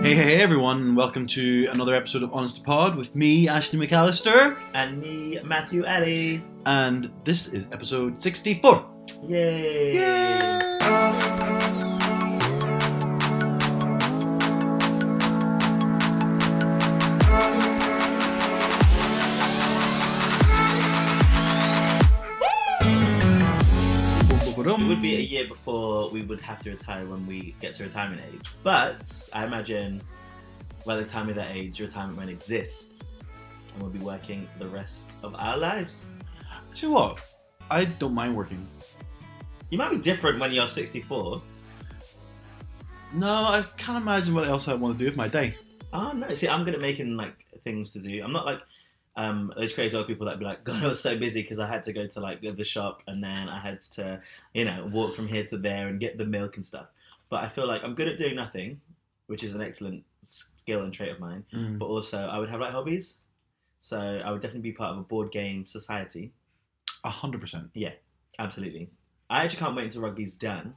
Hey everyone, and welcome to another episode of Honest to Pod with me, Ashley McAllister. And me, Matthew Alley. And this is episode 64. Yay! Yay! It would be a year before we would have to retire when we get to retirement age. But I imagine by the time of that age, retirement won't exist. And we'll be working the rest of our lives. So what? I don't mind working. You might be different when you're 64. No, I can't imagine what else I want to do with my day. Oh no, see, I'm good at making like things to do. I'm not like those crazy old people that be like, God, I was so busy because I had to go to like the shop and then I had to, walk from here to there and get the milk and stuff. But I feel like I'm good at doing nothing, which is an excellent skill and trait of mine. But also I would have like hobbies. So I would definitely be part of a board game society. 100%. Yeah, absolutely. I actually can't wait until rugby's done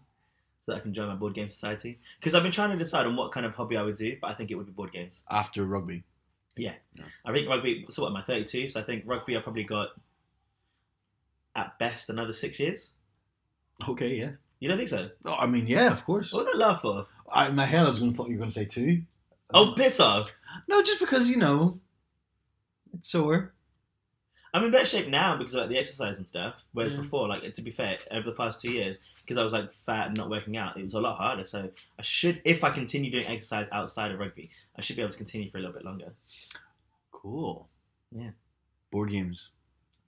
so that I can join my board game society. Because I've been trying to decide on what kind of hobby I would do, but I think it would be board games. After rugby. Yeah. I think rugby, so what am I, 32? So I think rugby I probably got, at best, another 6 years. Okay, yeah. You don't think so? Oh, I mean, yeah, of course. What was that laugh for? In my head, I was going to thought you were going to say 2. Oh, piss off! No, just because, it's sore. I'm in better shape now because of like, the exercise and stuff. Whereas before, like to be fair, over the past 2 years, because I was like fat and not working out, it was a lot harder. So I should, if I continue doing exercise outside of rugby, I should be able to continue for a little bit longer. Cool. Yeah. Board games.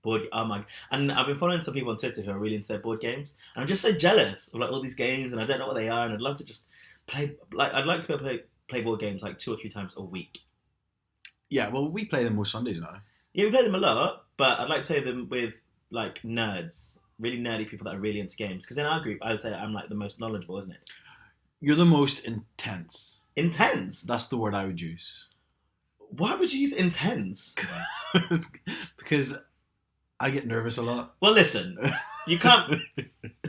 Oh my! And I've been following some people on Twitter who are really into their board games, and I'm just so jealous of like all these games, and I don't know what they are, and I'd love to just play. Like I'd like to be able to play board games like 2 or 3 times a week. Yeah, well, we play them most Sundays now. Yeah, we play them a lot, but I'd like to play them with like nerds, really nerdy people that are really into games. Because in our group, I would say I'm like the most knowledgeable, isn't it? You're the most intense. Intense? That's the word I would use. Why would you use intense? Because I get nervous a lot. Well, listen, you can't.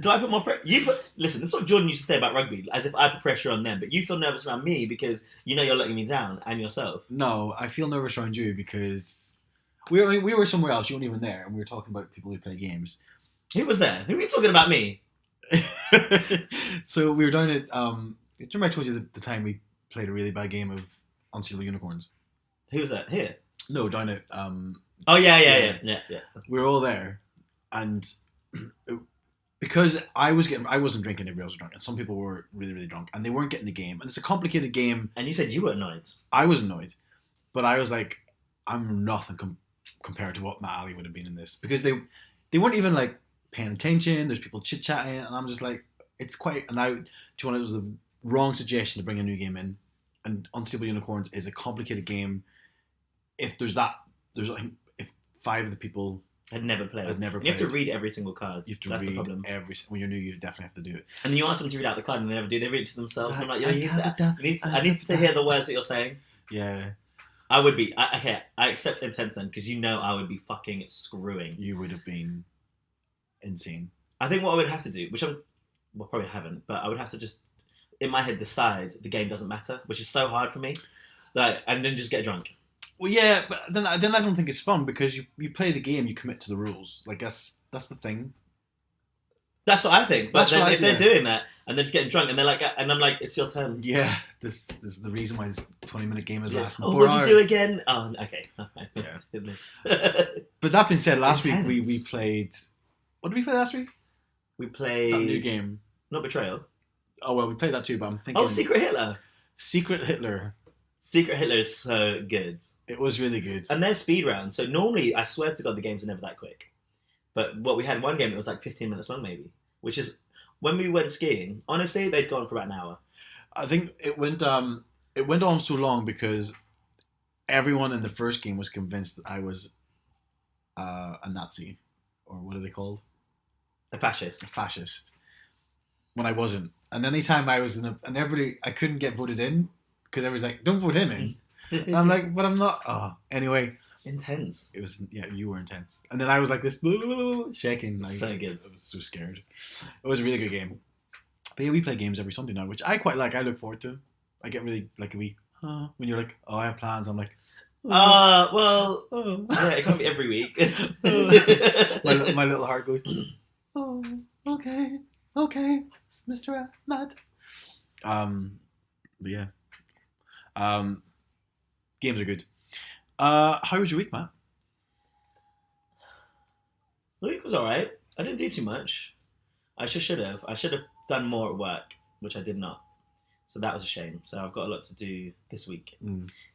Do I put more pressure? Listen, this is what Jordan used to say about rugby, as if I put pressure on them. But you feel nervous around me because you know you're letting me down and yourself. No, I feel nervous around you because we were somewhere else. You weren't even there, and we were talking about people who play games. Who was there? Who were you talking about? Me? So we were down at. Do you remember I told you the time we played a really bad game of Unseeable Unicorns? Who was that? Here? No, down at. Oh yeah. We were all there, and because I wasn't drinking, everybody else was drunk, and some people were really, really drunk, and they weren't getting the game, and it's a complicated game. And you said you were annoyed. I was annoyed, but I was like, I'm nothing compared to what Matt Ali would have been in this, because they weren't even like paying attention. There's people chit chatting, and I'm just like, it's quite. And it was the wrong suggestion to bring a new game in, and Unstable Unicorns is a complicated game. If there's like if 5 of the people had never played. You have to read every single card. You have to That's read the problem. when you're new, you definitely have to do it. And then you ask them to read out the card and they never do. They read it to themselves. I'm like, I need to hear the words that you're saying. Yeah. I would be. I accept intense then because I would be fucking screwing. You would have been insane. I think what I would have to do, which probably haven't, but I would have to just, in my head, decide the game doesn't matter, which is so hard for me. And then just get drunk. Well, yeah, but then I don't think it's fun because you play the game, you commit to the rules. Like that's the thing. That's what I think. But then if they're doing that and they're just getting drunk and they're like, and I'm like, it's your turn. Yeah, this is the reason why this 20-minute game is lasting 4 hours. What'd you do again? Oh, okay. Yeah. But that being said, last week we played. What did we play last week? We played that new game. Not Betrayal. Oh well, we played that too. But I'm thinking. Oh, Secret Hitler. Secret Hitler. Secret Hitler is so good. It was really good. And they're speed rounds. So normally, I swear to God, the games are never that quick. But we had one game that was like 15 minutes long, maybe. Which is, when we went skiing, honestly, they'd gone for about an hour. I think it went on so long because everyone in the first game was convinced that I was a Nazi. Or what are they called? A fascist. A fascist. When I wasn't. And anytime I was and everybody, I couldn't get voted in. Because everyone's like, don't vote him in. And I'm like, but I'm not. Oh, anyway. Intense. It was, yeah, you were intense. And then I was like this, shaking. Like, so good. I was so scared. It was a really good game. But yeah, we play games every Sunday now, which I quite like. I look forward to. I get really, like, a wee when you're like, oh, I have plans. I'm like, Well, oh. yeah, it can't be every week. My little heart goes, oh, okay, Mr. Ahmad. But yeah. Games are good. How was your week, Matt? The week was alright. I didn't do too much. I should have. I should have done more at work, which I did not. So that was a shame. So I've got a lot to do this week.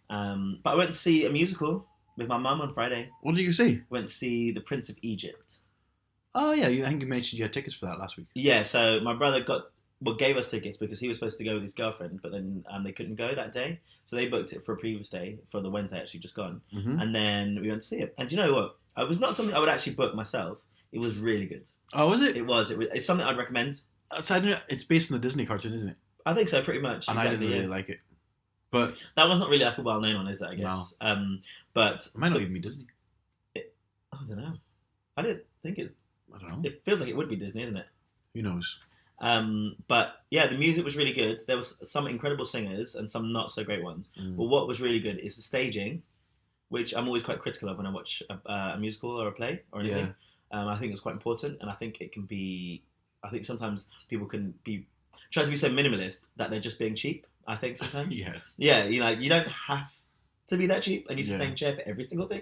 But I went to see a musical with my mum on Friday. What did you see? Went to see The Prince of Egypt. Oh yeah, I think you mentioned you had tickets for that last week. Yeah, so my brother gave us tickets because he was supposed to go with his girlfriend, but then they couldn't go that day. So they booked it for a previous day, for the Wednesday actually just gone. Mm-hmm. And then we went to see it. And do you know what? It was not something I would actually book myself. It was really good. Oh, was it? It was. It's something I'd recommend. It's based on the Disney cartoon, isn't it? I think so, pretty much. And exactly, I didn't really like it. But that one's not really like a well-known one, is it, I guess? No. But it might not even be Disney. I don't know. I didn't think it's... I don't know. It feels like it would be Disney, isn't it? Who knows? But yeah, the music was really good. There was some incredible singers and some not so great ones. But what was really good is the staging, which I'm always quite critical of when I watch a musical or a play or anything. Yeah. I think it's quite important, and I think it can be... I think sometimes people can be try to be so minimalist that they're just being cheap. I think sometimes. Yeah. You know, you don't have to be that cheap and use the same chair for every single thing,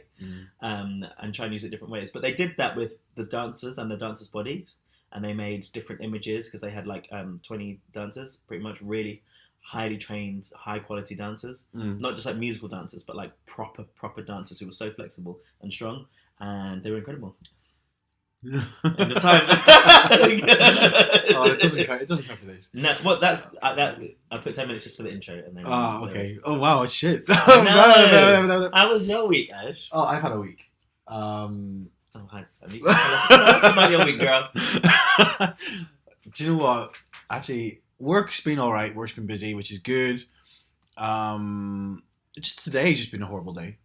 and try and use it different ways. But they did that with the dancers and the dancers' bodies, and they made different images because they had like 20 dancers, pretty much really highly trained, high quality dancers, not just like musical dancers, but like proper dancers who were so flexible and strong, and they were incredible. End of time. Oh, it doesn't count. It doesn't count for this. No, well, that's that. I put 10 minutes just for the intro, and then. Oh, okay. Oh, wow, shit. No. How was your week, Ash? Oh, I've had a week. Oh, hi. Tell us about your week, girl. Do you know what? Actually, work's been all right. Work's been busy, which is good. Just today's just been a horrible day.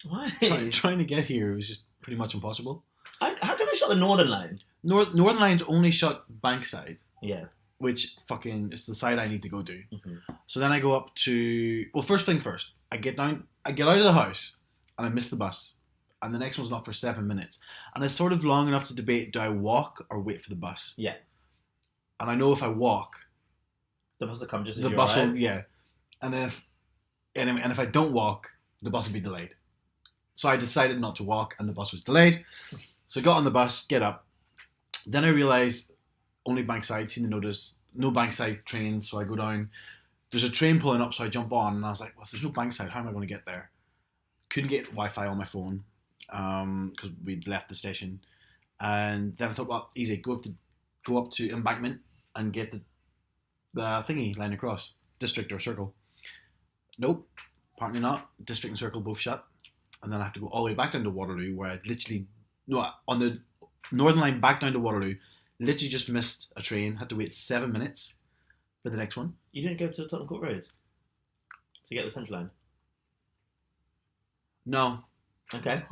Why? Trying to get here was just pretty much impossible. How come they shot the Northern Line? Northern Line's only shot Bankside. Yeah. Which fucking is the side I need to go to. Mm-hmm. So then I go up to... Well, first thing first. I get out of the house and I miss the bus. And the next one's not for 7 minutes. And it's sort of long enough to debate, do I walk or wait for the bus? Yeah. And I know if I walk... The bus will come just as the you bus arrive. will, yeah. And then if I don't walk, the bus will be delayed. So I decided not to walk and the bus was delayed. So I got on the bus, get up. Then I realised only Bankside, seen the notice, no Bankside trains. So I go down. There's a train pulling up, so I jump on. And I was like, well, if there's no Bankside, how am I going to get there? Couldn't get Wi-Fi on my phone because we'd left the station. And then I thought, well, easy, go up to Embankment and get the thingy line across, District or Circle. Nope, apparently not. District and Circle both shut. And then I have to go all the way back down to Waterloo, where I literally... No, on the Northern Line back down to Waterloo, literally just missed a train, had to wait 7 minutes for the next one. You didn't go to Tottenham Court Road to get the Central Line? No. Okay.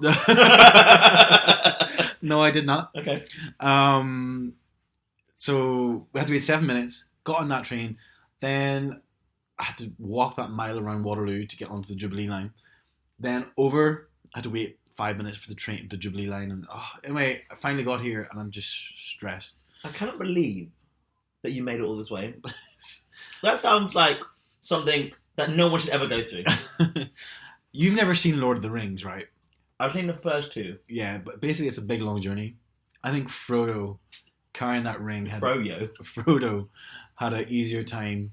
No, I did not. Okay. So we had to wait 7 minutes, got on that train, then I had to walk that mile around Waterloo to get onto the Jubilee line. Then I had to wait 5 minutes for the train, the Jubilee line, and anyway, I finally got here, and I'm just stressed. I cannot believe that you made it all this way. That sounds like something that no one should ever go through. You've never seen Lord of the Rings, right? I've seen the first two. Yeah, but basically it's a big long journey. I think Frodo carrying that ring Frodo had an easier time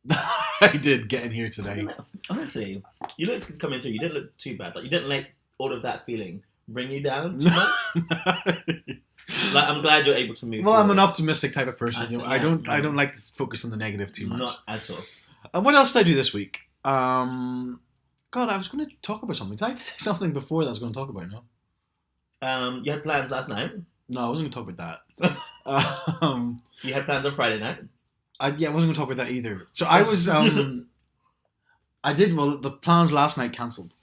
than I did getting here today. Honestly, you looked coming through. You didn't look too bad. Like you didn't let all of that feeling bring you down too much. Like I'm glad you're able to move. Well, forward. I'm an optimistic type of person. Yeah, I don't like to focus on the negative too much. Not at all. And what else did I do this week? God, I was going to talk about something. Did I say something before that I was going to talk about? No. You had plans last night. No, I wasn't going to talk about that. You had plans on Friday night. I wasn't going to talk about that either. So I was, the plans last night cancelled.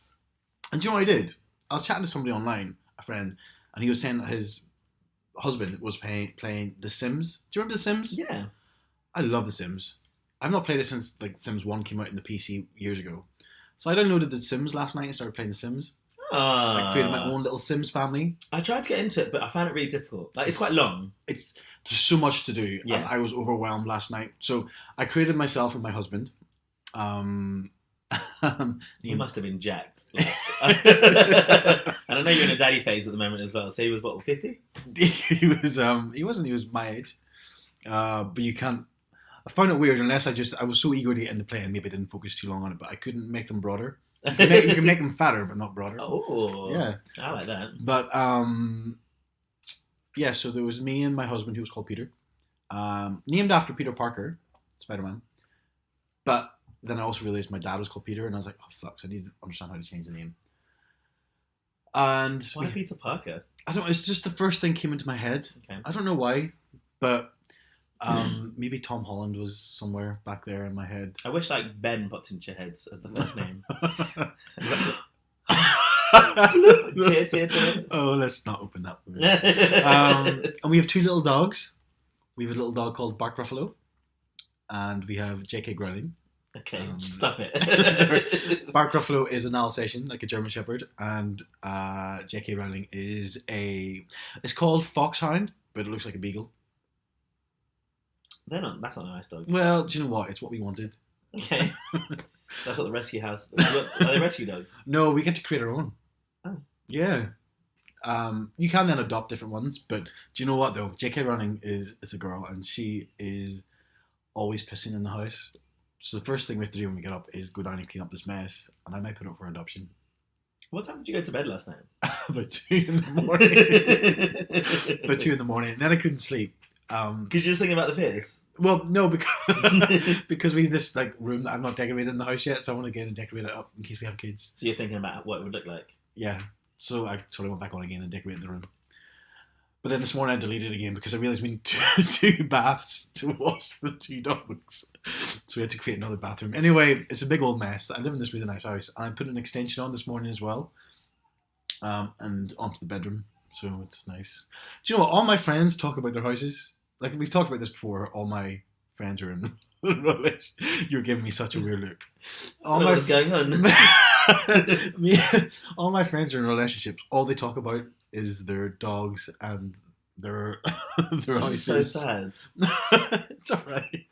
And do you know what I did? I was chatting to somebody online, a friend, and he was saying that his husband was playing The Sims. Do you remember The Sims? Yeah. I love The Sims. I've not played it since like Sims 1 came out in the PC years ago. So I downloaded The Sims last night and started playing The Sims. I created my own little Sims family. I tried to get into it, but I found it really difficult. Like, it's quite long. There's so much to do, Yeah. and I was overwhelmed last night. So I created myself and my husband. He must have been jacked. Like, and I know you're in a daddy phase at the moment as well. So he was what, 50? He wasn't. He was my age. But you can't. I found it weird unless I was so eager to get into play and maybe I didn't focus too long on it. But I couldn't make them broader. You can make them fatter, but not broader. Oh, yeah, I like that. But yeah. So there was me and my husband, who was called Peter, named after Peter Parker, Spider-Man. But then I also realized my dad was called Peter, and I was like, oh fuck! So I need to understand how to change the name. And Why Peter Parker? I don't know. It's just the first thing came into my head. Okay. I don't know why, but maybe Tom Holland was somewhere back there in my head. I wish like Ben popped into your heads as the first name. Oh, let's not open that. And we have 2 little dogs. We have a little dog called Bark Ruffalo, and we have JK Growling. Okay, stop it. Bark Ruffalo is an Alsatian, like a German Shepherd, and JK Rowling is it's called Foxhound, but it looks like a beagle. That's not a nice dog. Well, do you know what? It's what we wanted. Okay. That's what the rescue house... Are they rescue dogs? No, we get to create our own. Oh. Yeah. You can then adopt different ones, but do you know what though? JK Rowling is a girl, and she is always pissing in the house. So the first thing we have to do when we get up is go down and clean up this mess, and I might put it up for adoption. What time did you go to bed last night? About 2 in the morning. About 2 in the morning, and then I couldn't sleep. Because you're just thinking about the piss? Well, no, because we have this like room that I've not decorated in the house yet, so I want to get and decorate it up in case we have kids. So you're thinking about what it would look like? Yeah. So I sort of went back on again and decorated the room. But then this morning I deleted it again because I realised we need two baths to wash the 2 dogs. So we had to create another bathroom. Anyway, it's a big old mess. I live in this really nice house, and I put an extension on this morning as well, and onto the bedroom. So it's nice. Do you know what? All my friends talk about their houses. Like, we've talked about this before. All my friends are in relation. You're giving me such a weird look. What's going on? All my friends are in relationships. All they talk about is their dogs and their houses. So sad. It's alright.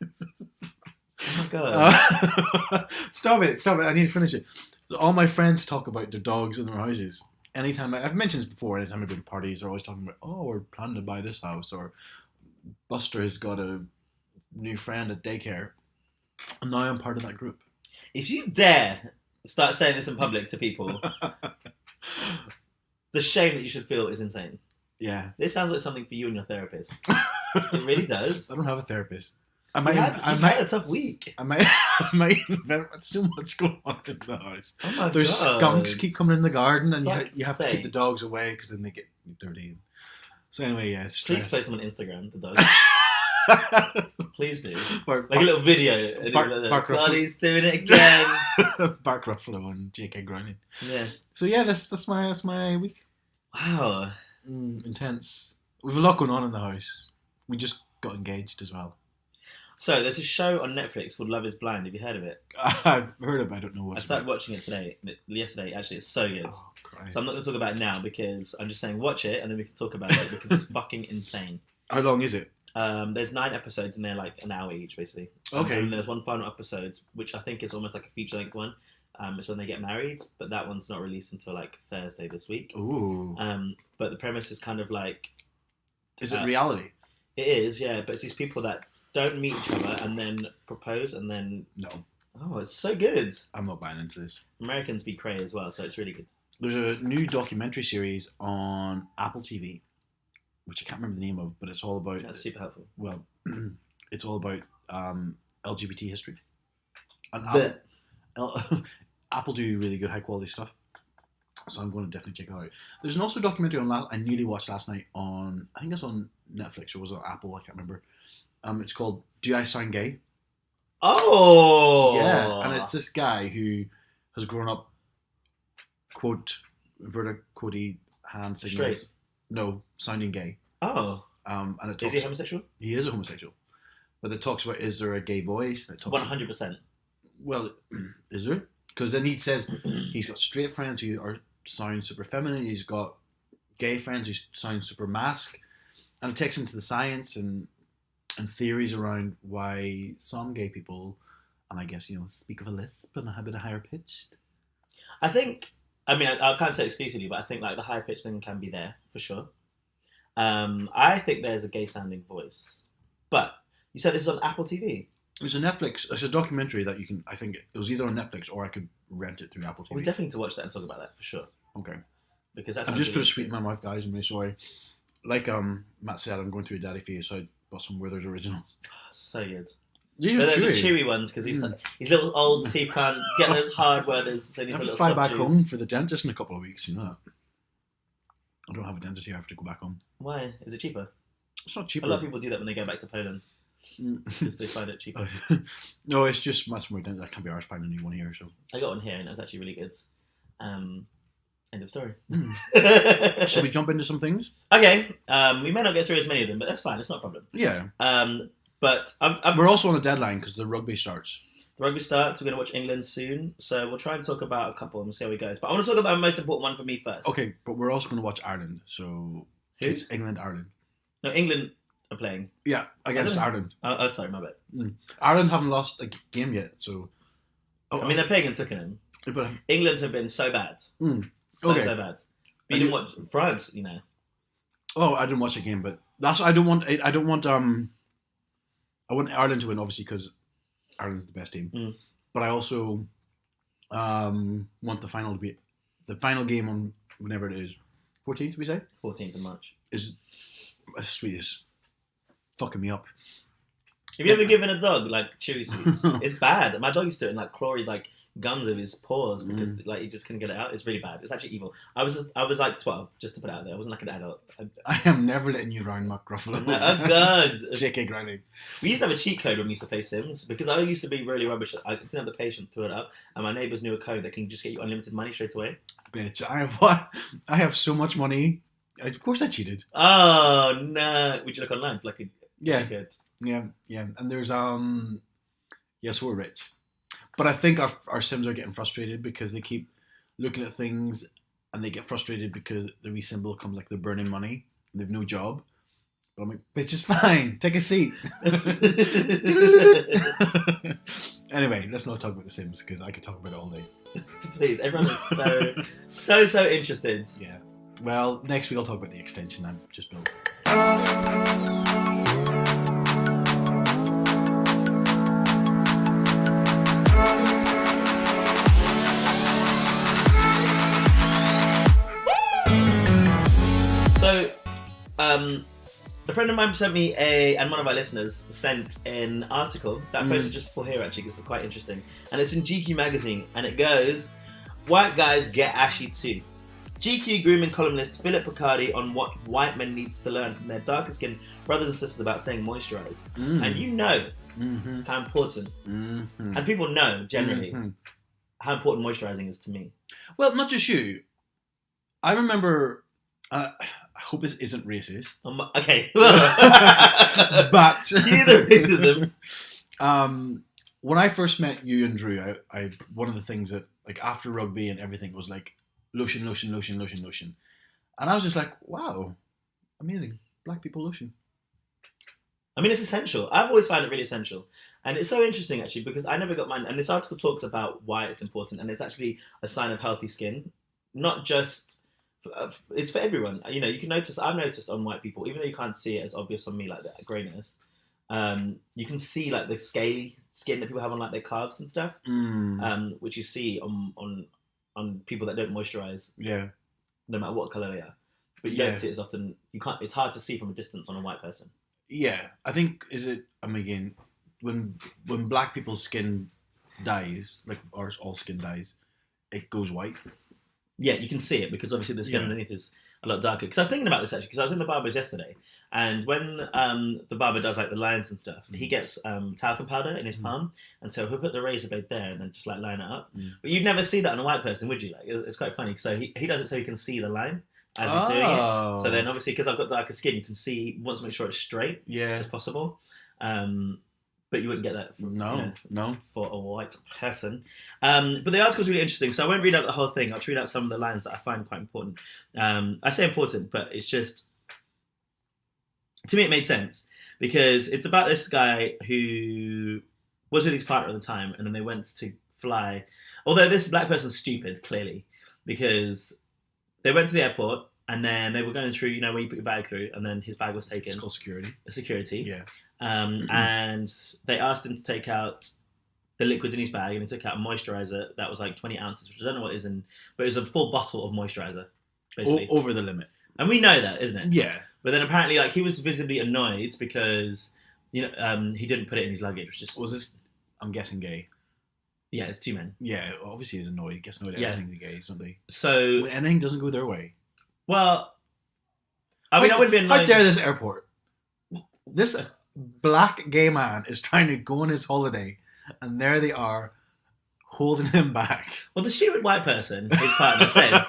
Oh my god. Stop it. I need to finish it. So all my friends talk about their dogs and their houses. Anytime I've mentioned this before, anytime I go to parties, they're always talking about, oh, we're planning to buy this house, or Buster has got a new friend at daycare. And now I'm part of that group. If you dare start saying this in public to people, the shame that you should feel is insane. Yeah. This sounds like something for you and your therapist. It really does. I don't have a therapist. You've had a tough week. I might invent so much going on in the house. Oh my There's god. skunks keep coming in the garden, and Fuck's you have to keep sake. the dogs away because then they get dirty. So anyway, yeah, it's Please stress. post them on Instagram, the dogs. Please do. Like a little video. Bark Claudia's doing it again. Bark Ruffalo and JK Growling. Yeah. So yeah, that's my week. Wow. Intense. We've a lot going on in the house. We just got engaged as well. So there's a show on Netflix called Love Is Blind. Have you heard of it? I've heard of it, but I don't know what. I started watching it yesterday. Actually, it's so good. Oh, Christ. So I'm not going to talk about it now because I'm just saying watch it and then we can talk about it because it's fucking insane. How long is it? There's 9 episodes and they're like an hour each, basically. Okay. And there's one final episode, which I think is almost like a feature-length one. It's when they get married, but that one's not released until like Thursday this week. Ooh. But the premise is kind of like... Is it reality? It is, yeah. But it's these people that don't meet each other and then propose and then... No. Oh, it's so good. I'm not buying into this. Americans be cray as well, so it's really good. There's a new documentary series on Apple TV, which I can't remember the name of, but it's all about... That's super helpful. Well, it's all about LGBT history. And Apple do really good high quality stuff, so I'm going to definitely check it out. There's also a documentary I newly watched last night on, I think it's on Netflix or was it on Apple, I can't remember. It's called Do I Sound Gay? Oh! Yeah, and it's this guy who has grown up, quote, inverted quote, hand signals. Straight? No, sounding gay. Oh. And it talks, Is he homosexual? He is a homosexual. But it talks about, is there a gay voice? And it talks 100%. Well, is there? Because then he says he's got straight friends who sound super feminine. He's got gay friends who sound super masc, and it takes into the science and theories around why some gay people, and I guess speak of a lisp and a bit of higher pitched. I think. I mean, I can't say exclusively, but I think like the high pitch thing can be there for sure. I think there's a gay sounding voice, but you said this is on Apple TV. It's a Netflix. It's a documentary that you can. I think it was either on Netflix or I could rent it through Apple TV. We definitely need to watch that and talk about that for sure. Okay. Because that's. I've just put a sweet in my mouth, guys. I'm really sorry. Like Matt said, I'm going through a daddy phase, so I bought some Werther's originals. So good. These But are they're chewy. the chewy ones because his little old teeth can't get those hard Werther's. So he I needs have a to little fly soft back chews. home for the dentist in a couple of weeks. You know that. I don't have a dentist here. I have to go back home. Why? Is it cheaper? It's not cheaper. A lot of people do that when they go back to Poland because they find it cheaper. No, it's just much more dentist. I can't be arsed finding a new one here. So I got one here and it was actually really good. End of story. shall we jump into some things? Okay. We may not get through as many of them, but that's fine. It's not a problem. Yeah. But We're also on a deadline because the rugby starts. the rugby starts. We're going to watch England soon, so we'll try and talk about a couple and see how it goes. But I want to talk about the most important one for me first. Okay, but we're also going to watch Ireland. So it's England, Ireland. No, England are playing. Yeah, against Ireland. Oh, sorry, my bad. Ireland haven't lost a game yet, so. I mean, they're playing in Twickenham. But England have been so bad. So bad. But you didn't watch France, oh, I didn't watch the game, but that's I don't want I want Ireland to win, obviously, because Ireland's the best team. But I also want the final to be the final game on whenever it is. 14th, we say? 14th of March. Is as sweet as fucking me up. Have you ever given a dog like chewy sweets? It's bad. My dog used to do it and claw his gums with his paws because he just couldn't get it out. It's really bad. It's actually evil. I was like 12, just to put it out there. I wasn't like an adult. I am never letting you around Mark Ruffalo. Oh god. JK Growling. We used to have a cheat code when we used to play Sims because I used to be really rubbish. I didn't have the patience to it up, and my neighbours knew a code that can just get you unlimited money straight away. Bitch, I have so much money. Of course I cheated. Oh no! Would you look online for like a Yeah. code? Yeah. And there's yes, we're rich. But I think our Sims are getting frustrated because they keep looking at things and they get frustrated because the wee symbol comes like they're burning money and they've no job. But I'm like, bitch, it's fine. Take a seat. Anyway, let's not talk about the Sims because I could talk about it all day. Please, everyone is so interested. Yeah. Well, next week I'll talk about the extension I've just built. So, a friend of mine sent me and one of our listeners sent an article that I posted just before here actually because it's quite interesting. And it's in GQ magazine and it goes, "White guys get ashy too." GQ grooming columnist Philip Picardi on what white men needs to learn from their darker skinned brothers and sisters about staying moisturised. And you know how important, and people know generally how important moisturising is to me. Well, not just you. I remember. I hope this isn't racist. Okay, but cue the racism. When I first met you and Drew, I one of the things that after rugby and everything was lotion, and I was just like, wow, amazing, black people lotion. I mean, it's essential. I've always found it really essential, and it's so interesting actually because I never got mine. And this article talks about why it's important, and it's actually a sign of healthy skin, not just. It's for everyone. You can notice. I've noticed on white people, even though you can't see it as obvious on me, like the grayness. You can see the scaly skin that people have on their calves and stuff, which you see on people that don't moisturize. Yeah. No matter what color they are, but you don't see it as often. You can't. It's hard to see from a distance on a white person. Yeah, I think again, when black people's skin dies, or all skin dies, it goes white. Yeah, you can see it because obviously the skin underneath is a lot darker. Because I was thinking about this actually, because I was in the barber's yesterday, and when the barber does the lines and stuff, he gets talcum powder in his palm, and so he'll put the razor blade there and then just line it up. But you'd never see that on a white person, would you? It's quite funny. So he does it so he can see the line as he's doing it. So then obviously because I've got darker skin, you can see he wants to make sure it's straight as possible. But you wouldn't get that No. for a white person. But the article's really interesting, so I won't read out the whole thing. I'll read out some of the lines that I find quite important. I say important, but it's just, to me it made sense, because it's about this guy who was with his partner at the time, and then they went to fly. Although this black person's stupid, clearly, because they went to the airport, and then they were going through, where you put your bag through, and then his bag was taken. It's called security. Security. Yeah. And they asked him to take out the liquids in his bag, and he took out a moisturiser that was like 20 ounces, which I don't know what it is but it was a full bottle of moisturiser, basically. Over the limit. And we know that, isn't it? Yeah. But then apparently, like, he was visibly annoyed because, he didn't put it in his luggage. Which just Was this, I'm guessing, gay? Yeah, it's two men. Yeah, obviously he's annoyed. He gets annoyed at everything the gays, don't they? So... When anything doesn't go their way. Well, I wouldn't be annoyed. How dare this airport? This black gay man is trying to go on his holiday, and there they are, holding him back. Well, the stupid white person, his partner, said,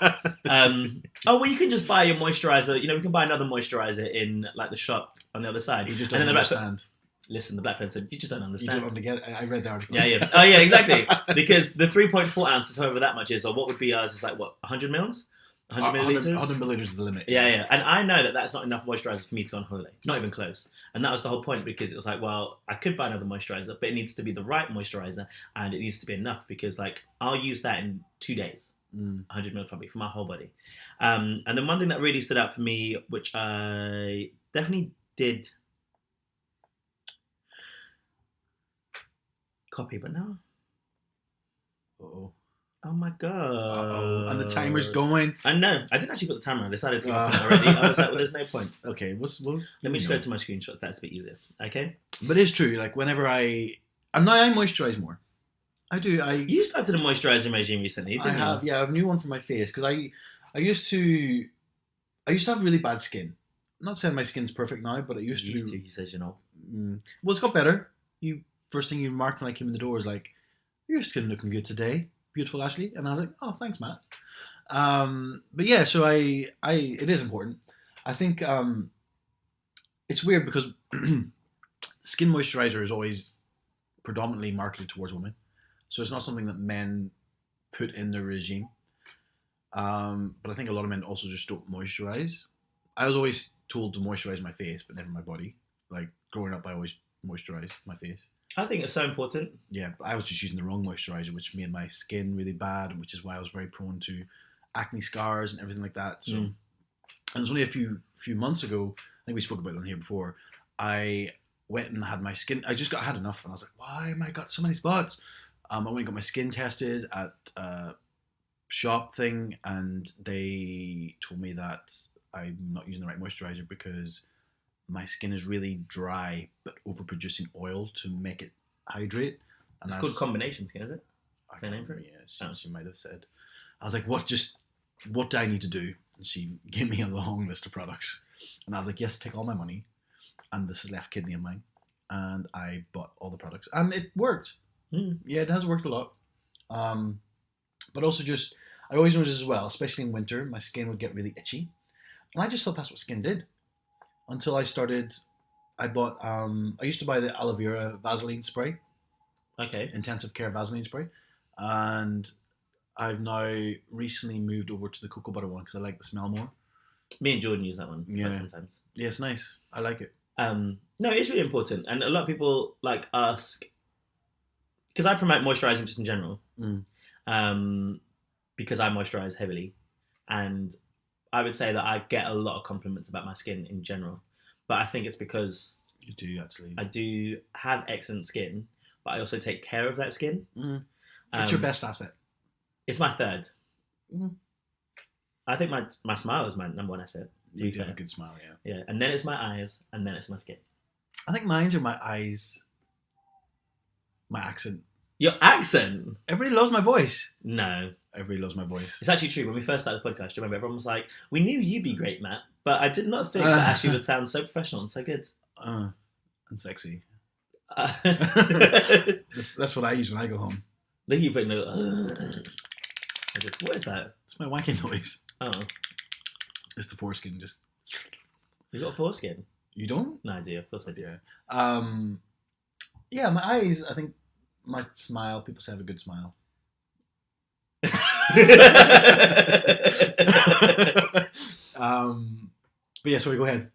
"Oh, well, you can just buy your moisturiser. We can buy another moisturiser in like the shop on the other side." He just doesn't understand. Listen, the black person said, "You just don't understand." You don't get it. I read the article. Yeah. Oh, yeah, exactly. Because the 3.4 ounces, however that much is, or what would be ours, is like what, 100 mils, 100 milliliters. 100 milliliters is the limit. Yeah. And I know that that's not enough moisturiser for me to go on holiday. Not even close. And that was the whole point, because it was like, well, I could buy another moisturiser, but it needs to be the right moisturiser, and it needs to be enough, because like I'll use that in 2 days. 100 mils probably for my whole body. And then one thing that really stood out for me, which I definitely did copy, but no. Uh-oh. Oh my god. Uh-oh. And the timer's going. I know. I didn't actually put the timer on. I decided to give up already. I was like, well, there's no point. Okay, let me just go to my screenshots. That's a bit easier. Okay? But it's true. Like, whenever and now I moisturise more. I do. You started a moisturising regime recently, didn't you? I have. Yeah, I have a new one for my face, because I used to have really bad skin. I'm not saying my skin's perfect now, but it used to. He says, Well, it's got better. First thing you remarked when I came in the door was like, "Your skin looking good today, beautiful Ashley," and I was like, "Oh, thanks, Matt." But yeah, so it is important. I think it's weird because skin moisturizer is always predominantly marketed towards women, so it's not something that men put in their regime. But I think a lot of men also just don't moisturize. I was always told to moisturize my face, but never my body. Like growing up, I always moisturized my face. I think it's so important. Yeah, but I was just using the wrong moisturizer, which made my skin really bad, which is why I was very prone to acne scars and everything like that. So, and it was only a few months ago, I think we spoke about it on here before, I went and had my skin, I had enough, and I was like, why am I got so many spots? I went and got my skin tested at a shop thing, and they told me that I'm not using the right moisturizer because my skin is really dry, but overproducing oil to make it hydrate. And it's called combination skin, is it? Is that name for it? Yeah, she might have said. I was like, what do I need to do? And she gave me a long list of products. And I was like, yes, take all my money. And this is left kidney of mine. And I bought all the products. And it worked. Yeah, it has worked a lot. But also I always noticed as well, especially in winter, my skin would get really itchy. And I just thought that's what skin did. Until I bought, I used to buy the aloe vera Vaseline spray. Okay. Intensive care Vaseline spray. And I've now recently moved over to the cocoa butter one because I like the smell more. Me and Jordan use that one sometimes. Yeah, it's nice. I like it. No, it's really important. And a lot of people ask, because I promote moisturising just in general, because I moisturise heavily. And I would say that I get a lot of compliments about my skin in general, but I think it's because you do actually. I do have excellent skin, but I also take care of that skin. It's your best asset. It's my third. I think my smile is my number one asset. You have a good smile, yeah. Yeah, and then it's my eyes, and then it's my skin. I think mine are my eyes, my accent. Your accent? Everybody loves my voice. No. Everybody loves my voice. It's actually true. When we first started the podcast, do you remember everyone was like, we knew you'd be great, Matt, but I did not think that Ashley would sound so professional and so good. And sexy. That's what I use when I go home. Look at you putting the... What is that? It's my wanking noise. Oh. It's the foreskin, just... You got a foreskin? You don't? No idea. Of course I do. Yeah. Yeah, my eyes. I think my smile. People say I have a good smile. But yeah, sorry. Go ahead.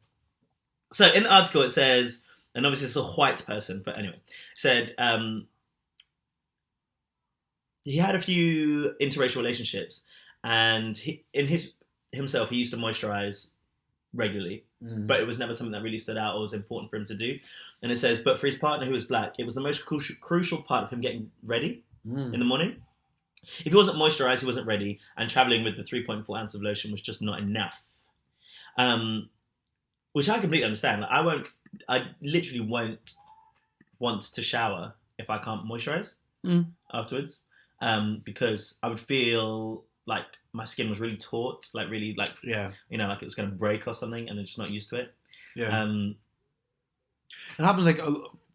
So in the article it says, and obviously it's a white person, but anyway, it said he had a few interracial relationships, and himself he used to moisturize regularly, but it was never something that really stood out or was important for him to do. And it says, but for his partner who was black, it was the most crucial part of him getting ready in the morning. If he wasn't moisturized, he wasn't ready, and traveling with the 3.4 ounce of lotion was just not enough. Which I completely understand. Like, I literally won't want to shower if I can't moisturize afterwards, because I would feel like my skin was really taut, like really like like it was going to break or something, and I'm just not used to it. Yeah. It happens like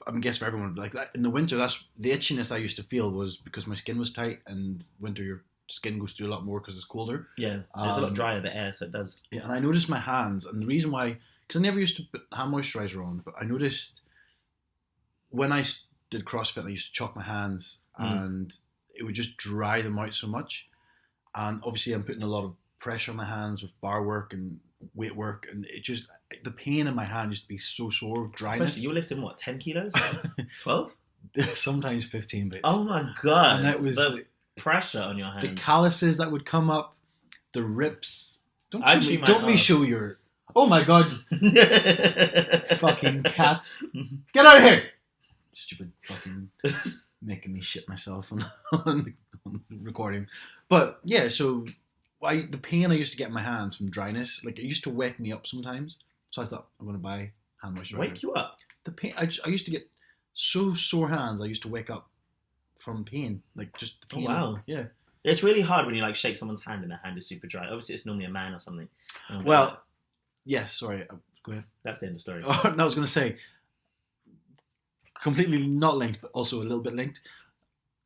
I guess for everyone. Like that, in the winter, that's the itchiness I used to feel was because my skin was tight, and winter your skin goes through a lot more because it's colder. Yeah, it's a lot drier the air, so it does. Yeah, and I noticed my hands, and the reason why, because I never used to put hand moisturizer on, but I noticed when I did CrossFit, I used to chalk my hands, and it would just dry them out so much. And obviously, I'm putting a lot of pressure on my hands with bar work and weight work, and it just the pain in my hand used to be so sore with dryness. Especially, you were lifting what, 10 kilos, 12? Sometimes 15, but oh my god, and that was the pressure on your hands, the calluses that would come up, the rips. Don't me show your. Oh my god, fucking cat, get out of here! Stupid fucking making me shit myself on recording. But yeah, so the pain I used to get in my hands from dryness, like it used to wake me up sometimes. So I thought I'm going to buy hand moisturizer. Wake you up? The pain. I used to get so sore hands. I used to wake up from pain, like just the pain. Oh, wow. Yeah. It's really hard when you like shake someone's hand and their hand is super dry. Obviously, it's normally a man or something. Well, yes. Sorry. Go ahead. That's the end of the story. Oh, no, I was going to say, completely not linked, but also a little bit linked.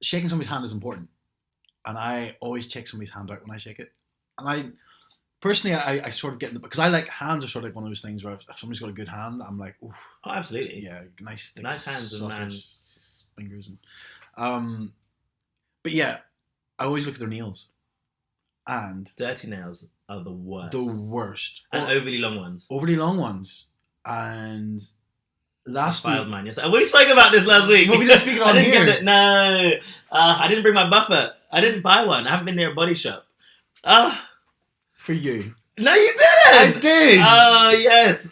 Shaking somebody's hand is important, and I always check somebody's hand out when I shake it. And I personally, I sort of get in the, because I like hands are sort of like one of those things where if somebody's got a good hand, I'm like, oof. Oh, absolutely. Yeah, nice hands and man fingers and but yeah, I always look at their nails, and dirty nails are the worst. The worst, and overly long ones. And last week, filed man. Yes, we spoke about this last week. Well, we didn't speak it on here. No, I didn't bring my buffer. I didn't buy one. I haven't been near a body shop. For you. No, you didn't. I did. Oh, yes.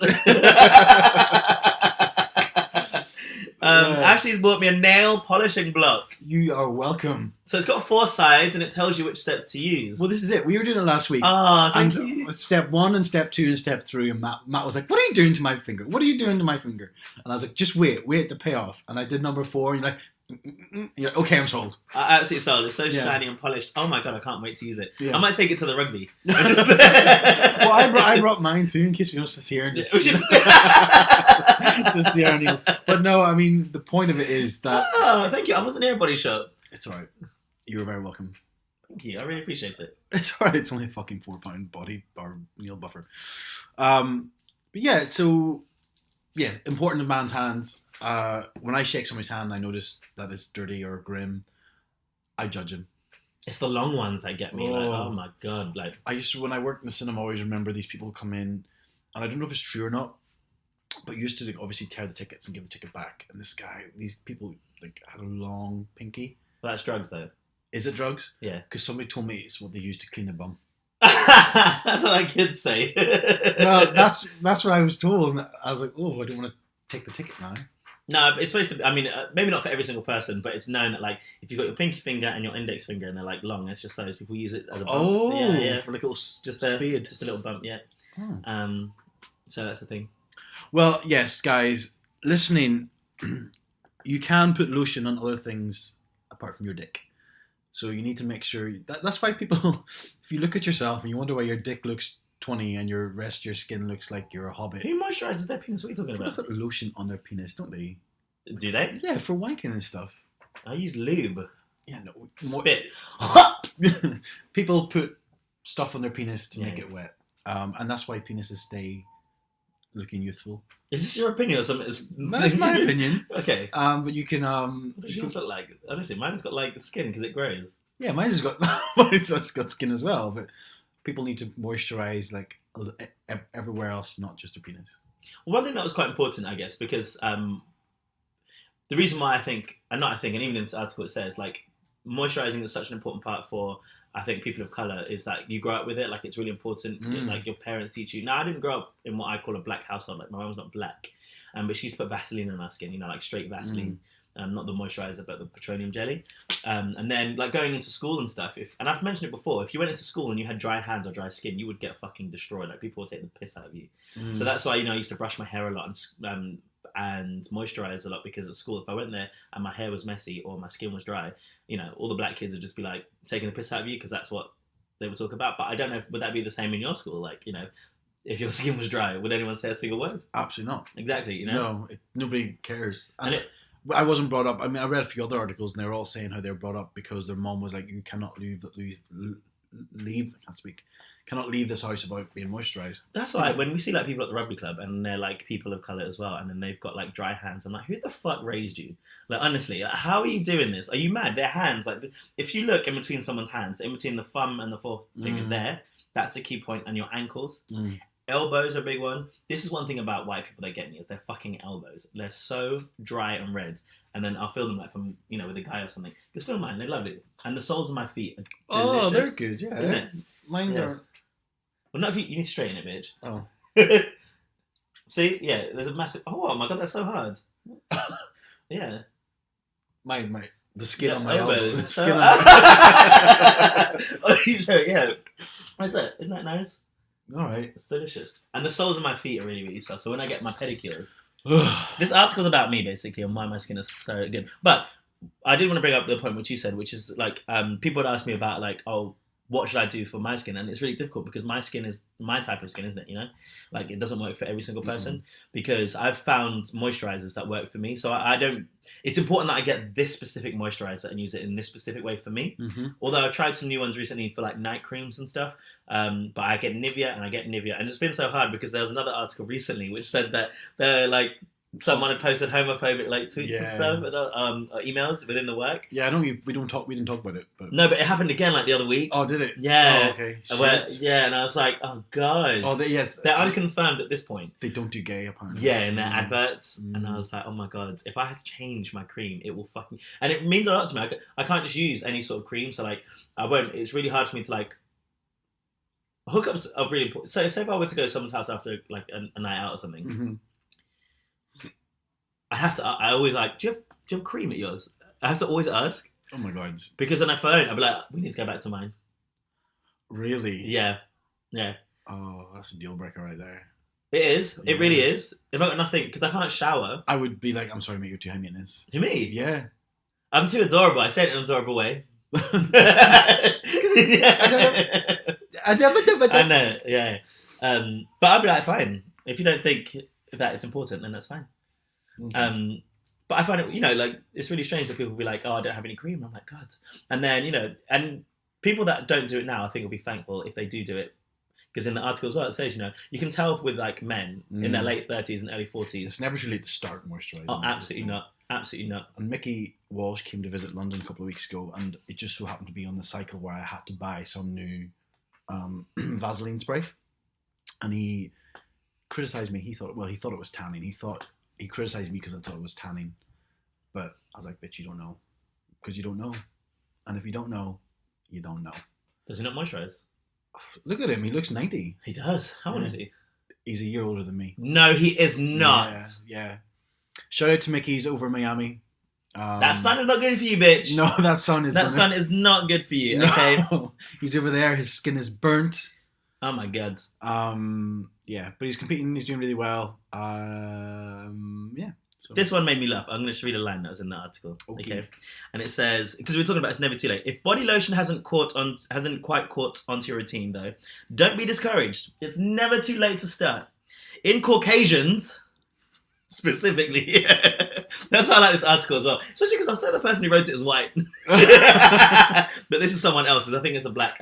Ashley's bought me a nail polishing block. You are welcome. So it's got 4 sides and it tells you which steps to use. Well, this is it. We were doing it last week. Oh, thank you. Step 1 and step 2 and step 3, and Matt was like, "What are you doing to my finger? What are you doing to my finger?" And I was like, "Just wait the payoff." And I did number 4, and you're like, "Okay, I'm sold." I absolutely sold. It's so shiny and polished. Oh my god, I can't wait to use it. Yeah. I might take it to the rugby. Well, I brought mine too in case we want to see her and just just the nails. But no, I mean the point of it is that. Oh, thank you. I wasn't near a body shop. It's alright. You were very welcome. Thank you. I really appreciate it. It's alright. It's only a fucking £4 body or nail buffer. But yeah, so yeah, important in man's hands. When I shake somebody's hand, I notice that it's dirty or grim. I judge him. It's the long ones that get me. Like, oh my god! Like I used to, when I worked in the cinema, I always remember these people come in, and I don't know if it's true or not, but used to obviously tear the tickets and give the ticket back. And these people like had a long pinky. Well, that's drugs, though. Is it drugs? Yeah. Because somebody told me it's what they use to clean a bum. That's what I kids say. No, that's what I was told, and I was like, oh, I don't want to take the ticket now. No, it's supposed to be, I mean, maybe not for every single person, but it's known that, like, if you've got your pinky finger and your index finger and they're, like, long, it's just those. People use it as a bump. Oh, yeah. For like a little just speed. Just a little bump, yeah. Oh. So that's the thing. Well, yes, guys, listening, you can put lotion on other things apart from your dick. So you need to make sure, that's why people, if you look at yourself and you wonder why your dick looks 20 and your rest of your skin looks like you're a hobbit. Who moisturizes their penis? What are you talking about? People put lotion on their penis, don't they? Do they? Yeah, for wanking and stuff. I use lube. Yeah, no. Spit. People put stuff on their penis to make it wet. And that's why penises stay looking youthful. Is this your opinion or something? That's my opinion. Okay. But you can What does yours look like? Honestly, mine's got like skin because it grows. yeah, mine's got skin as well. But people need to moisturize like everywhere else, not just their penis. Well, one thing that was quite important, I guess, because the reason why I think, and even in this article it says, like, moisturizing is such an important part for, I think, people of color, is that you grow up with it. Like, it's really important. Like, your parents teach you. Now, I didn't grow up in what I call a black household. Like, my mum's not black. But she used to put Vaseline on our skin, you know, like straight Vaseline. Not the moisturizer, but the petroleum jelly. And then, like, going into school and stuff, and I've mentioned it before, if you went into school and you had dry hands or dry skin, you would get fucking destroyed. Like, people would take the piss out of you. So that's why, you know, I used to brush my hair a lot and moisturize a lot, because at school, if I went there and my hair was messy or my skin was dry, you know, all the black kids would just be like taking the piss out of you, because that's what they would talk about. But I don't know, would that be the same in your school? Like, you know, if your skin was dry, would anyone say a single word? Absolutely not. Exactly, you know? No, nobody cares. And I wasn't brought up. I mean, I read a few other articles and they were all saying how they were brought up because their mom was like, you cannot leave, I can't speak, cannot leave this house without being moisturised. That's why when we see like people at the rugby club and they're like people of colour as well, and then they've got like dry hands, I'm like, who the fuck raised you? Like, honestly, like, how are you doing this? Are you mad? Their hands, like, if you look in between someone's hands, in between the thumb and the forefinger there, that's a key point, and your ankles. Elbows are a big one. This is one thing about white people that get me, is their fucking elbows. They're so dry and red. And then I'll feel them like from, you know, with a guy or something. Just feel mine, they're lovely. And the soles of my feet are delicious. Oh, they're good, yeah. Isn't it? Mine's aren't. Well, not if you need to straighten it, bitch. Oh. See? Yeah, there's a massive... Oh my God, that's so hard. Yeah. My the skin on my elbow. The So... skin on my... Oh, yeah. What's that? Isn't that nice? All right. It's delicious. And the soles of my feet are really, really soft. So when I get my pedicures... This article's about me, basically, and why my skin is so good. But I did want to bring up the point which you said, which is, like, people would ask me about, like, oh, what should I do for my skin? And it's really difficult because my skin is my type of skin, isn't it? You know, like, it doesn't work for every single person because I've found moisturizers that work for me. So I don't, it's important that I get this specific moisturizer and use it in this specific way for me. Although I've tried some new ones recently for like night creams and stuff. But I get Nivea and it's been so hard because there was another article recently which said that they're like, someone had posted homophobic like tweets and stuff, or emails within the work. Yeah, I know we didn't talk about it, but no, but it happened again like the other week. Oh, did it? Yeah. Oh, okay. Yeah, and I was like, oh god. Oh, they're unconfirmed at this point. They don't do gay apparently. Yeah, in their adverts, and I was like, oh my god, if I had to change my cream, it will fucking, and it means a lot to me. I can't just use any sort of cream, so like I won't. It's really hard for me to like. Hookups are really important. So, say if I were to go to someone's house after like a night out or something. I always like, do you have cream at yours? I have to always ask. Oh my god. Because then I phone, I'll be like, we need to go back to mine. Really? Yeah. Yeah. Oh, that's a deal breaker right there. It is. It really is. If I got nothing, because I can't shower. I would be like, I'm sorry mate, you're too high maintenance. Who, me? Yeah. I'm too adorable. I say it in an adorable way. I know, yeah. But I'd be like, fine. If you don't think that it's important, then that's fine. Okay. But I find it, you know, like, it's really strange that people will be like, oh, I don't have any cream. I'm like, God. And then, you know, and people that don't do it now, I think will be thankful if they do it. Because in the article as well, it says, you know, you can tell with, like, men in their late 30s and early 40s. It's never too late to start moisturising. Oh, absolutely not. Absolutely not. And Mickey Walsh came to visit London a couple of weeks ago, and it just so happened to be on the cycle where I had to buy some new Vaseline spray. And he criticised me. He thought it was tanning. He criticised me because I thought it was tanning. But I was like, bitch, you don't know. Because you don't know. And if you don't know, you don't know. Does he not moisturise? Look at him. He looks 90. He does. How old is he? He's a year older than me. No, he is not. Yeah. Shout out to Mickey's over Miami. That sun is not good for you, bitch. No, that sun is not good for you, okay? He's over there. His skin is burnt. Oh my god. Yeah, but he's competing. He's doing really well. Yeah. So. This one made me laugh. I'm going to just read a line that was in the article. Okay. And it says, because we were talking about it's never too late. If body lotion hasn't quite caught onto your routine though, don't be discouraged. It's never too late to start. In Caucasians, specifically, that's why I like this article as well. Especially because I saw the person who wrote it as white. But this is someone else's. I think it's a black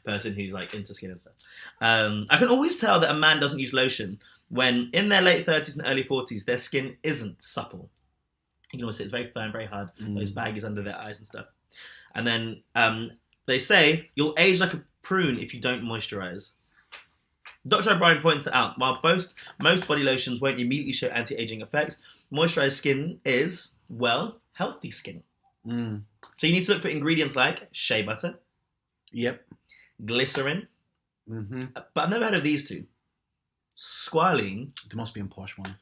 person who's like into skin and stuff. I can always tell that a man doesn't use lotion when in their late 30s and early 40s, their skin isn't supple. You can always see it's very firm, very hard. Those baggies under their eyes and stuff. And then they say you'll age like a prune if you don't moisturize. Dr. O'Brien points that out. While most body lotions won't immediately show anti-aging effects, moisturized skin is, well, healthy skin. So you need to look for ingredients like shea butter. Yep. Glycerin. Mm-hmm. But I've never heard of these two. Squalene. They must be in posh ones.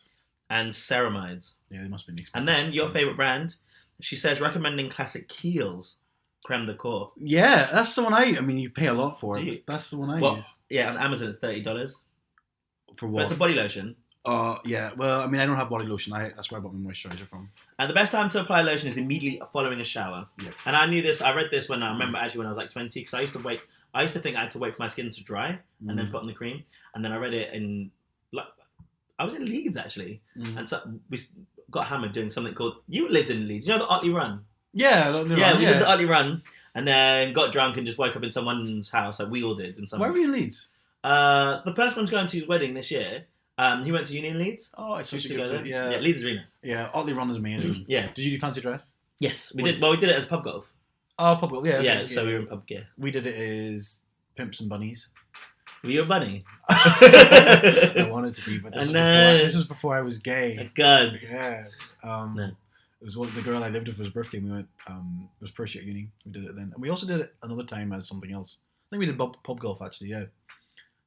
And ceramides. Yeah, they must be expensive. And then your favorite brand, she says, recommending classic Kiehl's creme de corps. Yeah, that's the one I mean, you pay a lot for it. That's the one I use. Yeah, on Amazon it's $30. For what? But it's a body lotion. Yeah. Well, I mean, I don't have body lotion. That's where I bought my moisturizer from. And the best time to apply lotion is immediately following a shower. Yep. And I knew this. I read this when I remember actually when I was like 20, because I used to think I had to wait for my skin to dry and then put on the cream. And then I read it in I was in Leeds actually, and so we got hammered doing something called. You lived in Leeds. You know the Otley Run. Yeah, we did the Otley Run, and then got drunk and just woke up in someone's house, like we all did. Where were you in Leeds? The person I'm going to his wedding this year. He went to uni in Leeds. Oh, it's such a good good. Yeah, Leeds is really nice. Yeah, Otley Run is amazing. Yeah. Did you do fancy dress? Yes, we did. Well, we did it as pub golf. Oh, pub golf. Yeah. Yeah. So we were in pub gear. We did it as pimps and bunnies. Were you a bunny? I wanted to be, but this was before I was gay. God. Yeah. No. It was the girl I lived with for his birthday. We went. It was first year at uni. We did it then, and we also did it another time as something else. I think we did pub golf actually. Yeah.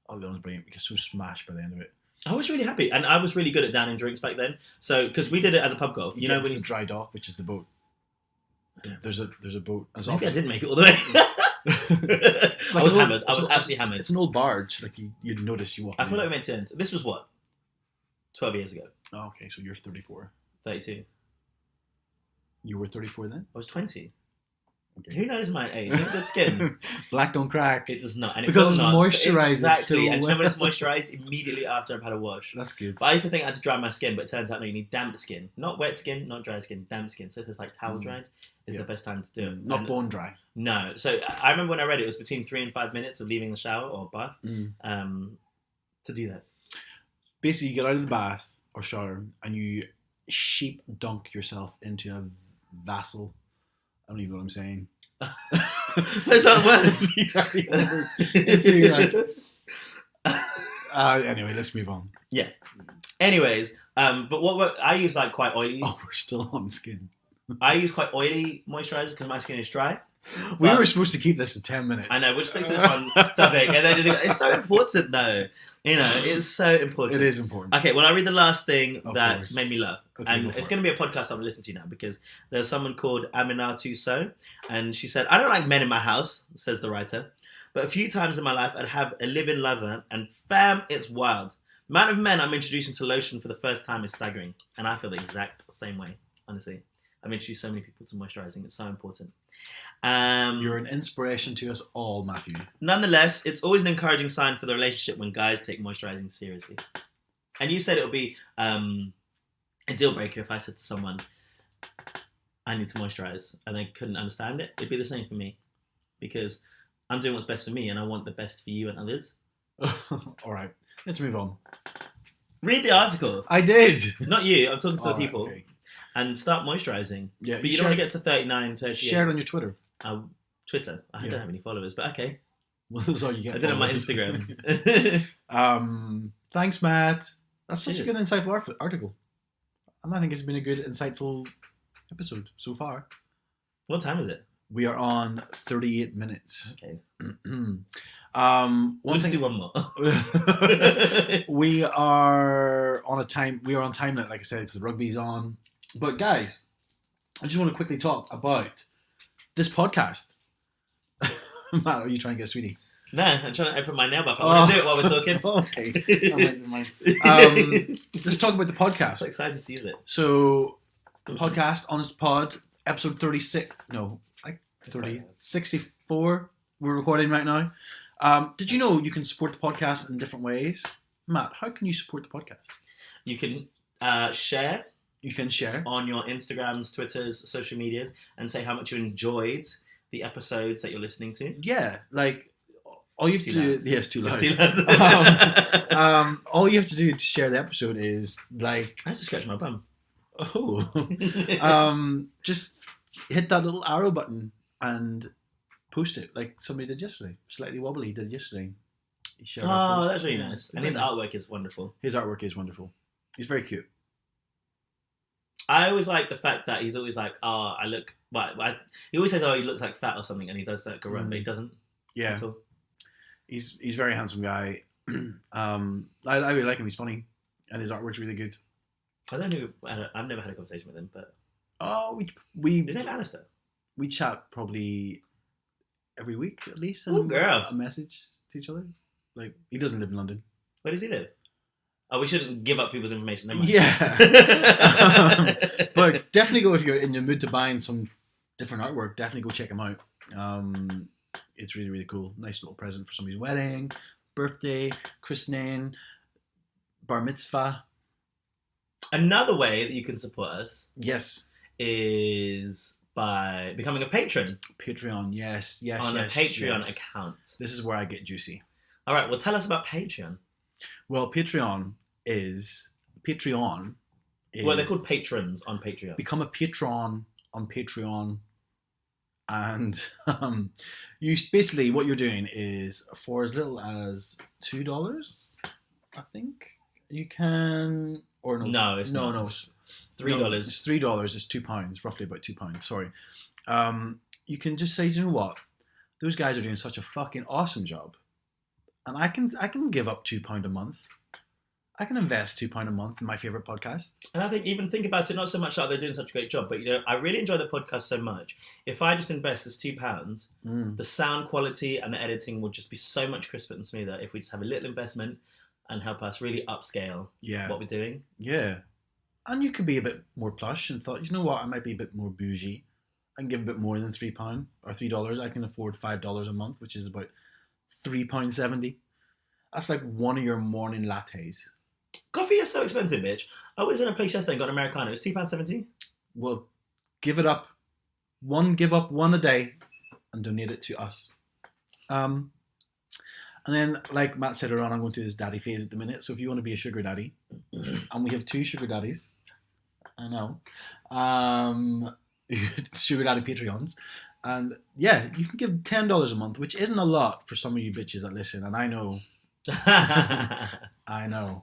Oh, that was brilliant. We got so smashed by the end of it. I was really happy, and I was really good at downing drinks back then. So because we did it as a pub golf, you know, when the dry dock, which is the boat. Yeah. There's a boat. Maybe I didn't make it all the way. I was hammered. I was absolutely hammered. It's an old barge. Like you'd notice you walk. I feel like we made sense. This was what? 12 years ago. Oh, okay, so you're 34. 32. You were 34 then? I was 20. Okay. Who knows my age? Look at the skin. Black don't crack. It does not. And because it's moisturized. Exactly. So and when it's moisturized immediately after I've had a wash. That's good. But I used to think I had to dry my skin, but it turns out no, you need damp skin. Not wet skin, not dry skin, damp skin. So it's like towel dried is the best time to do it. Not bone dry. No. So I remember when I read it was between 3 and 5 minutes of leaving the shower or bath to do that. Basically, you get out of the bath or shower and you sheep dunk yourself into a vessel. I don't even know what I'm saying. Those aren't words. Anyway, let's move on. Yeah. Anyways, but I use like quite oily. Oh, we're still on skin. I use quite oily moisturizers because my skin is dry. We were supposed to keep this to 10 minutes. I know, we'll stick to this one topic. And then it's so important though. You know, it's so important. It is important. Okay, well, I'll read the last thing that made me laugh. Okay, and it's going to be a podcast I'm going to listen to now because there's someone called Aminatu So, and she said, I don't like men in my house, says the writer, but a few times in my life I'd have a live-in lover, and fam, it's wild. The amount of men I'm introducing to lotion for the first time is staggering, and I feel the exact same way, honestly. I've introduced so many people to moisturizing, it's so important. You're an inspiration to us all, Matthew. Nonetheless, it's always an encouraging sign for the relationship when guys take moisturizing seriously. And you said it would be a deal breaker if I said to someone, I need to moisturize, and they couldn't understand it. It'd be the same for me. Because I'm doing what's best for me, and I want the best for you and others. All right, let's move on. Read the article. I did. Not you, I'm talking to the people. Okay. And start moisturizing. Yeah, but you don't want to get to 39, 38. Share it on your Twitter. Twitter. I don't have any followers, but okay. Well, that's all you get. I did it on my Instagram. Thanks, Matt. That's such a good, insightful article. And I think it's been a good, insightful episode so far. What time is it? We are on 38 minutes. Okay. We'll just do one more. We are on time limit, like I said, because the rugby's on. But guys, I just want to quickly talk about this podcast. Matt, are you trying to get sweetie? No, I'm trying to open my nail buff. I want to do it while we're talking. Okay. Let's talk about the podcast. I'm so excited to use it. So, the podcast, Honest Pod, episode 36. No, like 64. We're recording right now. Did you know you can support the podcast in different ways? Matt, how can you support the podcast? You can share. You can share on your Instagrams, Twitters, social medias, and say how much you enjoyed the episodes that you're listening to. Yeah, like All you have to do, loud. yes, too loud. It's too loud. All you have to do to share the episode is like, I have to scratch my bum. just hit that little arrow button and post it like somebody did yesterday. Slightly Wobbly did yesterday. He shared our post. That's really nice. And his artwork is wonderful. His artwork is wonderful. He's very cute. I always like the fact that he's always like, oh, I look. He always says, oh, he looks like fat or something, and he does like a run, but he doesn't. Yeah. He's a very handsome guy. I really like him. He's funny, and his artwork's really good. I don't know. I've never had a conversation with him, but we his name Alistair. We chat probably every week at least. Oh, girl! A message to each other. Like, he doesn't live in London. Where does he live? Oh, we shouldn't give up people's information. Never mind. Yeah. But definitely go if you're in the mood to buying some different artwork. Definitely go check him out. It's really, really cool. Nice little present for somebody's wedding, birthday, christening, bar mitzvah. Another way that you can support us, yes, is by becoming a patron. Patreon, yes, on a Patreon account. This is where I get juicy. All right, well, tell us about Patreon. Well, Patreon is. Well, they're called patrons on Patreon. Become a patron on Patreon, and you basically what you're doing is for as little as $2, I think you can. Or no, it's not. No, $3. No, it's $3. It's £2, roughly about £2. Sorry. You can just say, you know what? Those guys are doing such a fucking awesome job, and I can give up £2 a month. I can invest £2 a month in my favorite podcast. And I think about it, not so much that they're doing such a great job, but I really enjoy the podcast so much. If I just invest this £2, the sound quality and the editing will just be so much crisper and smoother if we just have a little investment and help us really upscale what we're doing. Yeah. And you could be a bit more plush and thought, you know what, I might be a bit more bougie. I can give a bit more than £3 or $3. I can afford $5 a month, which is about £3.70. That's like one of your morning lattes. Coffee is so expensive, bitch. I was in a place yesterday and got an Americano. It's £2.70. Well, give it up. Give up one a day and donate it to us. And then, like Matt said earlier on, I'm going through this daddy phase at the minute. So if you want to be a sugar daddy, and we have 2 sugar daddies, I know, sugar daddy Patreons, and yeah, you can give $10 a month, which isn't a lot for some of you bitches that listen, and I know. I know.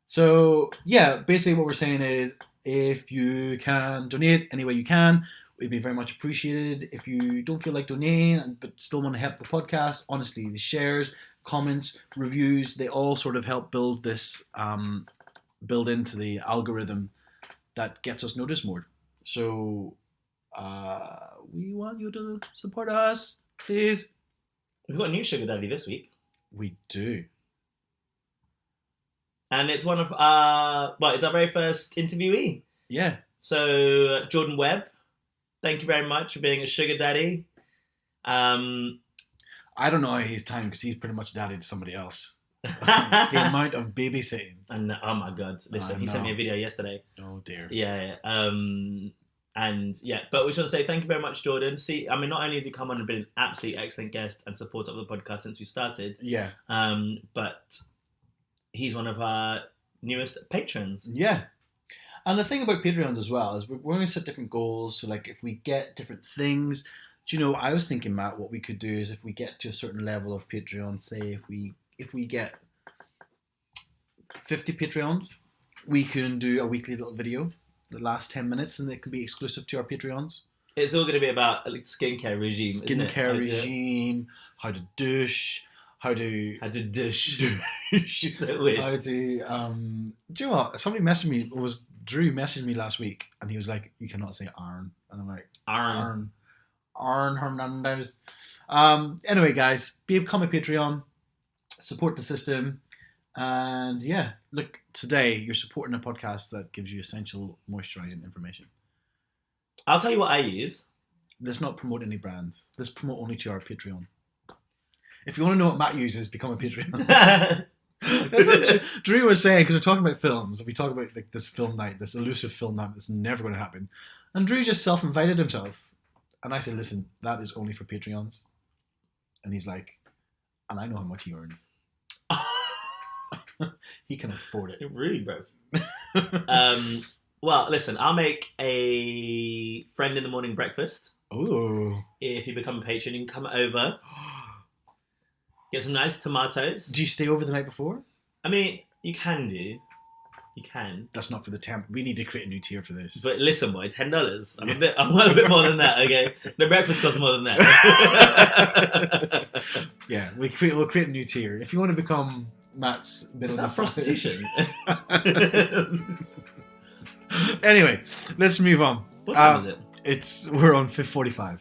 So yeah, basically what we're saying is, if you can donate any way you can, it'd be very much appreciated. If you don't feel like donating but still want to help the podcast, honestly, the shares, comments, reviews, they all sort of help build this, build into the algorithm that gets us noticed more. So we want you to support us, please. We've got a new sugar daddy this week. We do. And it's one of it's our very first interviewee. Yeah. So Jordan Webb, thank you very much for being a sugar daddy. I don't know how he's time because he's pretty much daddy to somebody else. The amount of babysitting. And oh my god, listen, he sent me a video yesterday. Oh dear. Yeah. And yeah, but we just want to say thank you very much, Jordan. See, I mean, not only has he come on and been an absolutely excellent guest and supporter of the podcast since we started. Yeah. But he's one of our newest patrons. Yeah. And the thing about Patreons as well is we're going to set different goals. So like if we get different things, do you know, I was thinking, Matt, what we could do is if we get to a certain level of Patreon, say if we get 50 Patreons, we can do a weekly little video, the last 10 minutes, and it can be exclusive to our Patreons. It's all going to be about like skincare regime, Skincare regime, how to douche, how to douche. It's so weird. How to do you know what? Somebody messaged me. It was Drew messaged me last week, and he was like, "You cannot say Arn," and I'm like, Arn Hernandez. Anyway, guys, become a Patreon, support the system, and yeah, look, today you're supporting a podcast that gives you essential moisturizing information. I'll tell you what I use. Let's not promote any brands. Let's promote only to our Patreon. If you want to know what Matt uses, become a Patreon. That's what Drew was saying, because we're talking about films. If we talk about like this film night, this elusive film night that's never going to happen. And Drew just self-invited himself. And I said, listen, that is only for Patreons. And he's like, And I know how much he earns. He can afford it. Rude, bro. Well, listen, I'll make a friend in the morning breakfast. Ooh. If you become a patron, you can come over, get some nice tomatoes. Do you stay over the night before? I mean, you can do. You can. That's not for the temp. We need to create a new tier for this. But listen, boy, $10. I'm worth a bit more than that. Okay, the breakfast costs more than that. Yeah, we'll create a new tier. If you want to become Matt's middle. Is that prostitution? Anyway, let's move on. What time is it? We're on 5:45.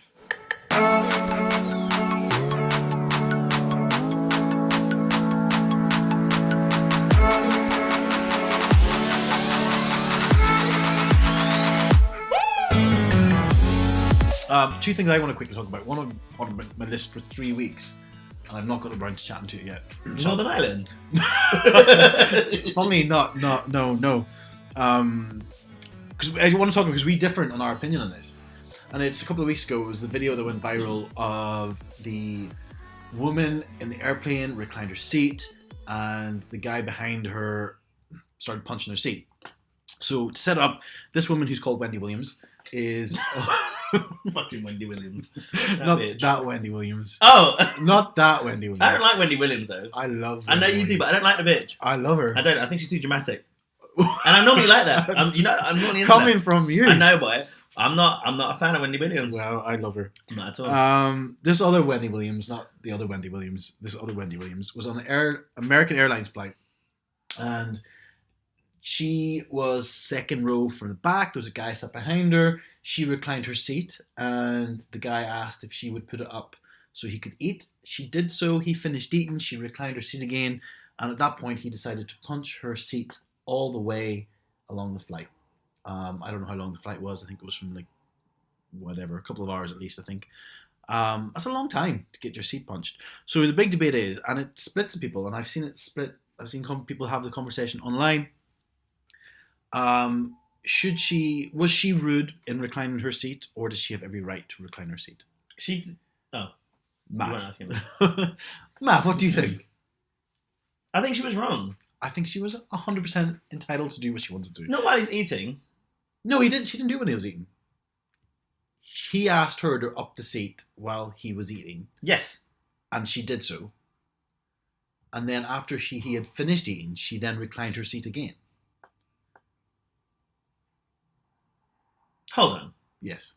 Two things I want to quickly talk about. One on my list for 3 weeks, and I've not got around to chatting to it yet. Northern Ireland. Probably not. No. Because I want to talk because we different on our opinion on this, and it's a couple of weeks ago. It was the video that went viral of the woman in the airplane reclined her seat, and the guy behind her started punching her seat. So to set up, this woman who's called Wendy Williams is fucking Wendy Williams. That Wendy Williams. Oh, not that Wendy Williams. I don't like Wendy Williams though. I love. I know you do, but I don't like the bitch. I love her. I don't. I think she's too dramatic. And I'm normally like that. I'm normally into coming that. from you. I know, boy. I'm not a fan of Wendy Williams. Well, I love her. Not at all. This other Wendy Williams, not the other Wendy Williams. This other Wendy Williams was on an American Airlines flight, and she was second row from the back. There was a guy sat behind her. She reclined her seat, and the guy asked if she would put it up so he could eat. She did so. He finished eating. She reclined her seat again, and at that point, he decided to punch her seat all the way along the flight. I don't know how long the flight was. I think it was from a couple of hours at least, I think. That's a long time to get your seat punched. So the big debate is, and it splits people, and I've seen it split. I've seen people have the conversation online. Was she rude in reclining her seat, or does she have every right to recline her seat? Matt. Matt, what do you think? I think she was wrong. I think she was 100% entitled to do what she wanted to do. Not while he's eating. No, he didn't. She didn't do it when he was eating. He asked her to up the seat while he was eating. Yes. And she did so. And then after he had finished eating, she then reclined her seat again. Hold on. Yes.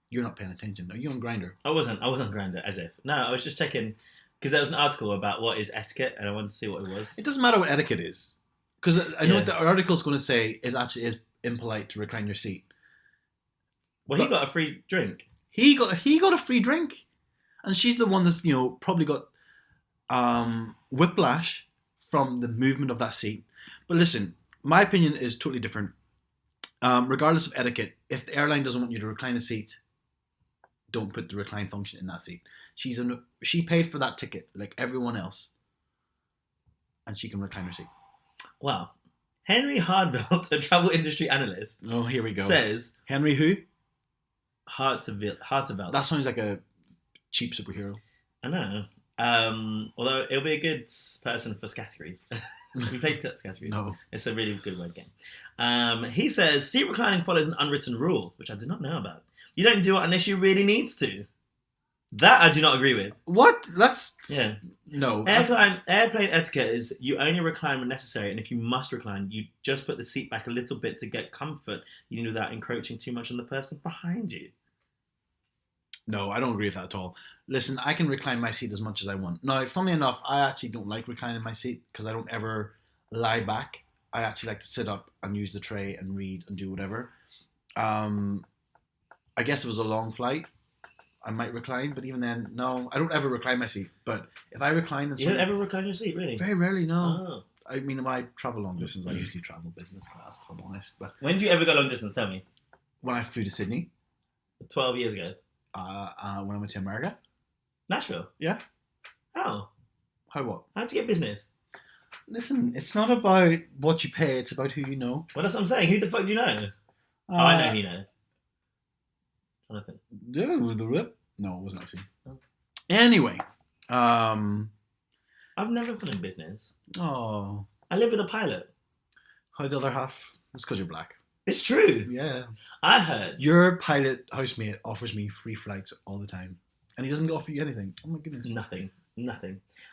You're not paying attention. No, you're on Grindr. I wasn't Grindr, as if. No, I was just checking, because there was an article about what is etiquette, and I wanted to see what it was. It doesn't matter what etiquette is. Because I know what the article's going to say, it actually is impolite to recline your seat. Well, he got a free drink. He got a free drink. And she's the one that's, probably got whiplash from the movement of that seat. But listen, my opinion is totally different. Regardless of etiquette, if the airline doesn't want you to recline a seat, don't put the recline function in that seat. She paid for that ticket like everyone else, and she can recline her seat. Wow. Henry Hardbelt, a travel industry analyst. Oh, here we go. Says Henry who? Hartevelt. That sounds like a cheap superhero. I know. Although it'll be a good person for categories. We played categories. No. It's a really good word game. He says, seat reclining follows an unwritten rule, which I did not know about. You don't do it unless you really need to. That I do not agree with. What? That's... Yeah. No. Airplane etiquette is you only recline when necessary, and if you must recline, you just put the seat back a little bit to get comfort. You can do that encroaching too much on the person behind you. No, I don't agree with that at all. Listen, I can recline my seat as much as I want. Now, funnily enough, I actually don't like reclining my seat because I don't ever lie back. I actually like to sit up and use the tray and read and do whatever. I guess if it was a long flight, I might recline, but even then, no, I don't ever recline my seat. But if I recline... You don't ever recline your seat, really? Very rarely, no. Oh. I mean, when I travel long distance, I usually travel business class, if I'm honest. But when do you ever go long distance? Tell me. When I flew to Sydney. 12 years ago. When I went to America. Nashville? Yeah. How? How what? How'd you get business? Listen, it's not about what you pay, it's about who you know. Well, that's what I'm saying. Who the fuck do you know? I know who you know. I'm trying to think. No, it wasn't actually. Oh. Anyway, I've never been in business. Oh. I live with a pilot. How the other half? It's because you're black. It's true. Yeah. I heard. Your pilot housemate offers me free flights all the time. And he doesn't offer you anything. Oh my goodness. Nothing.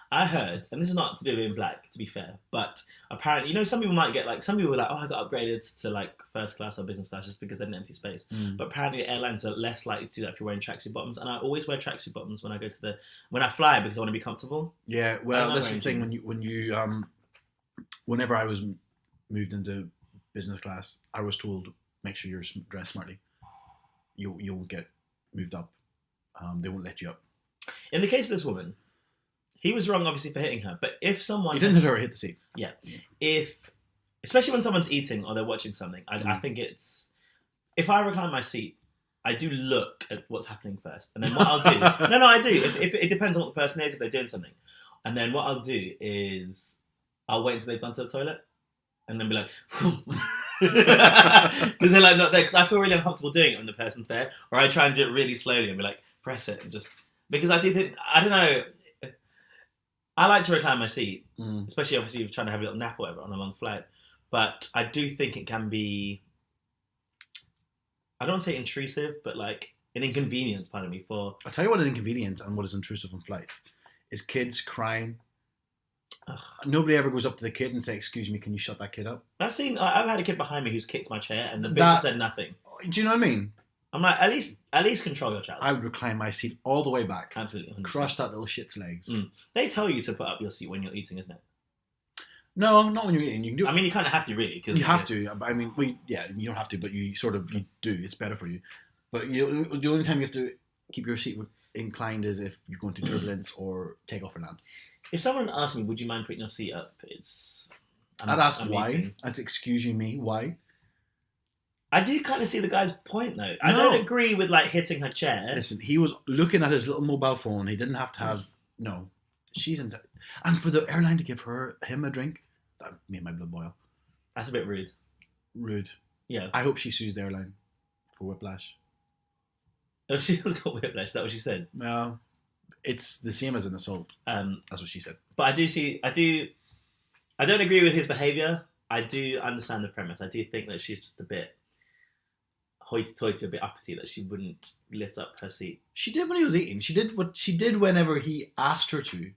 I heard, and this is not to do with being black, to be fair, but apparently, some people might get some people were like, oh, I got upgraded to first class or business class just because they had an empty space. But apparently airlines are less likely to do that if you're wearing tracksuit bottoms, and I always wear tracksuit bottoms when I go to when I fly because I want to be comfortable. Yeah, well, that's the thing whenever I was moved into business class, I was told, make sure you're dressed smartly. You won't get moved up. They won't let you up. In the case of this woman, he was wrong, obviously, for hitting her. But if someone... He didn't hit her or hit the seat. Yeah. Especially when someone's eating or they're watching something, I think it's... If I recline my seat, I do look at what's happening first. And then what I'll do... No, I do. If it depends on what the person is, if they're doing something. And then what I'll do is I'll wait until they've gone to the toilet and then be like... Because they're not there. Because I feel really uncomfortable doing it when the person's there. Or I try and do it really slowly and be like, press it and just... Because I do think... I don't know... I like to recline my seat, especially obviously if you're trying to have a little nap or whatever on a long flight. But I do think it can be, I don't want to say intrusive, but an inconvenience, pardon me, for... I'll tell you what an inconvenience and what is intrusive on flights is kids crying. Ugh. Nobody ever goes up to the kid and say, excuse me, can you shut that kid up? I've had a kid behind me who's kicked my chair and the bitch said nothing. Do you know what I mean? I'm like, at least control your child. I would recline my seat all the way back. Absolutely. 100%. Crush that little shit's legs. They tell you to put up your seat when you're eating, isn't it? No, not when you're eating. You can do it. I mean, you kind of have to, really. You have to. I mean, you don't have to, but you do. It's better for you. But the only time you have to keep your seat inclined is if you're going to turbulence or take off or land. If someone asked me, would you mind putting your seat up? I'd ask why. I'd excuse me, why? I do kind of see the guy's point, though. I don't agree with, hitting her chair. Listen, he was looking at his little mobile phone. He didn't have to have... No. She's in... And for the airline to give him a drink, that made my blood boil. That's a bit rude. Rude. Yeah. I hope she sues the airline for whiplash. Oh, she has got whiplash. Is that what she said? No. It's the same as an assault. That's what she said. But I don't agree with his behaviour. I do understand the premise. I do think that she's just a bit... hoity-toity, a bit uppity, that she wouldn't lift up her seat. She did when he was eating. She did what she did whenever he asked her to.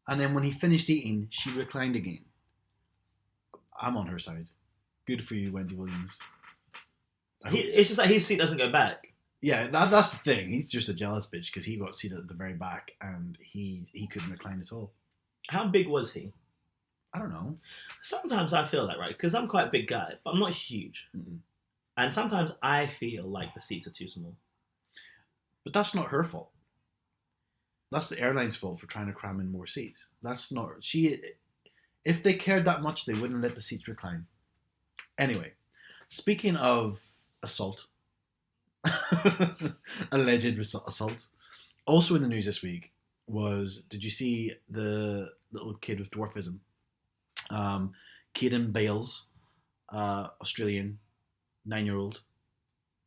And then when he finished eating, she reclined again. I'm on her side. Good for you, Wendy Williams. It's just that his seat doesn't go back. Yeah, that's the thing. He's just a jealous bitch because he got seated at the very back and he couldn't recline at all. How big was he? I don't know. Sometimes I feel that, right? Because I'm quite a big guy, but I'm not huge. Mm-mm. And sometimes I feel like the seats are too small. But that's not her fault. That's the airline's fault for trying to cram in more seats. That's not... If they cared that much, they wouldn't let the seats recline. Anyway, speaking of assault, alleged assault, also in the news this week was, did you see the little kid with dwarfism? Quaden Bayles, Australian, 9-year-old,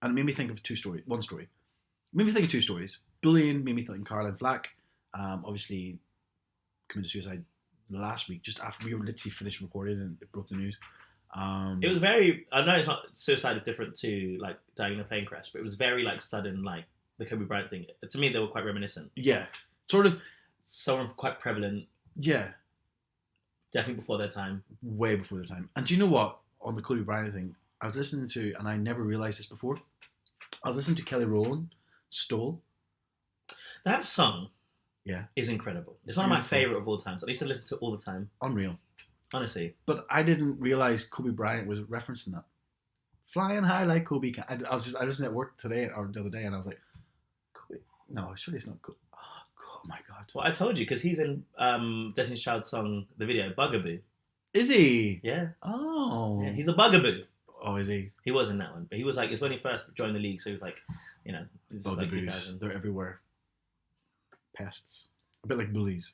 and it made me think of one story. It made me think of two stories. Bullying made me think of Caroline Flack, obviously committed suicide last week, just after we were literally finished recording and it broke the news. It was very, I know it's not, suicide is different to dying in a plane crash, but it was very sudden, the Kobe Bryant thing. To me, they were quite reminiscent. Yeah, sort of. Someone quite prevalent. Yeah. Definitely before their time. Way before their time. And do you know what? On the Kobe Bryant thing, I was listening to, and I never realised this before, I was listening to Kelly Rowland, Stole. That song is incredible. It's one of my favourite of all time. So I used to listen to it all the time. Unreal. Honestly. But I didn't realise Kobe Bryant was referencing that. Flying high like Kobe. I listened at work today or the other day and I was like, Kobe? No, surely it's not Kobe. Oh my God. Well, I told you, because he's in Destiny's Child's song, the video, Bugaboo. Is he? Yeah. Oh. Yeah, he's a bugaboo. Oh, is he? He was in that one. But he was it's when he first joined the league, so he was this is Bugaboos. They're everywhere. Pests. A bit like bullies.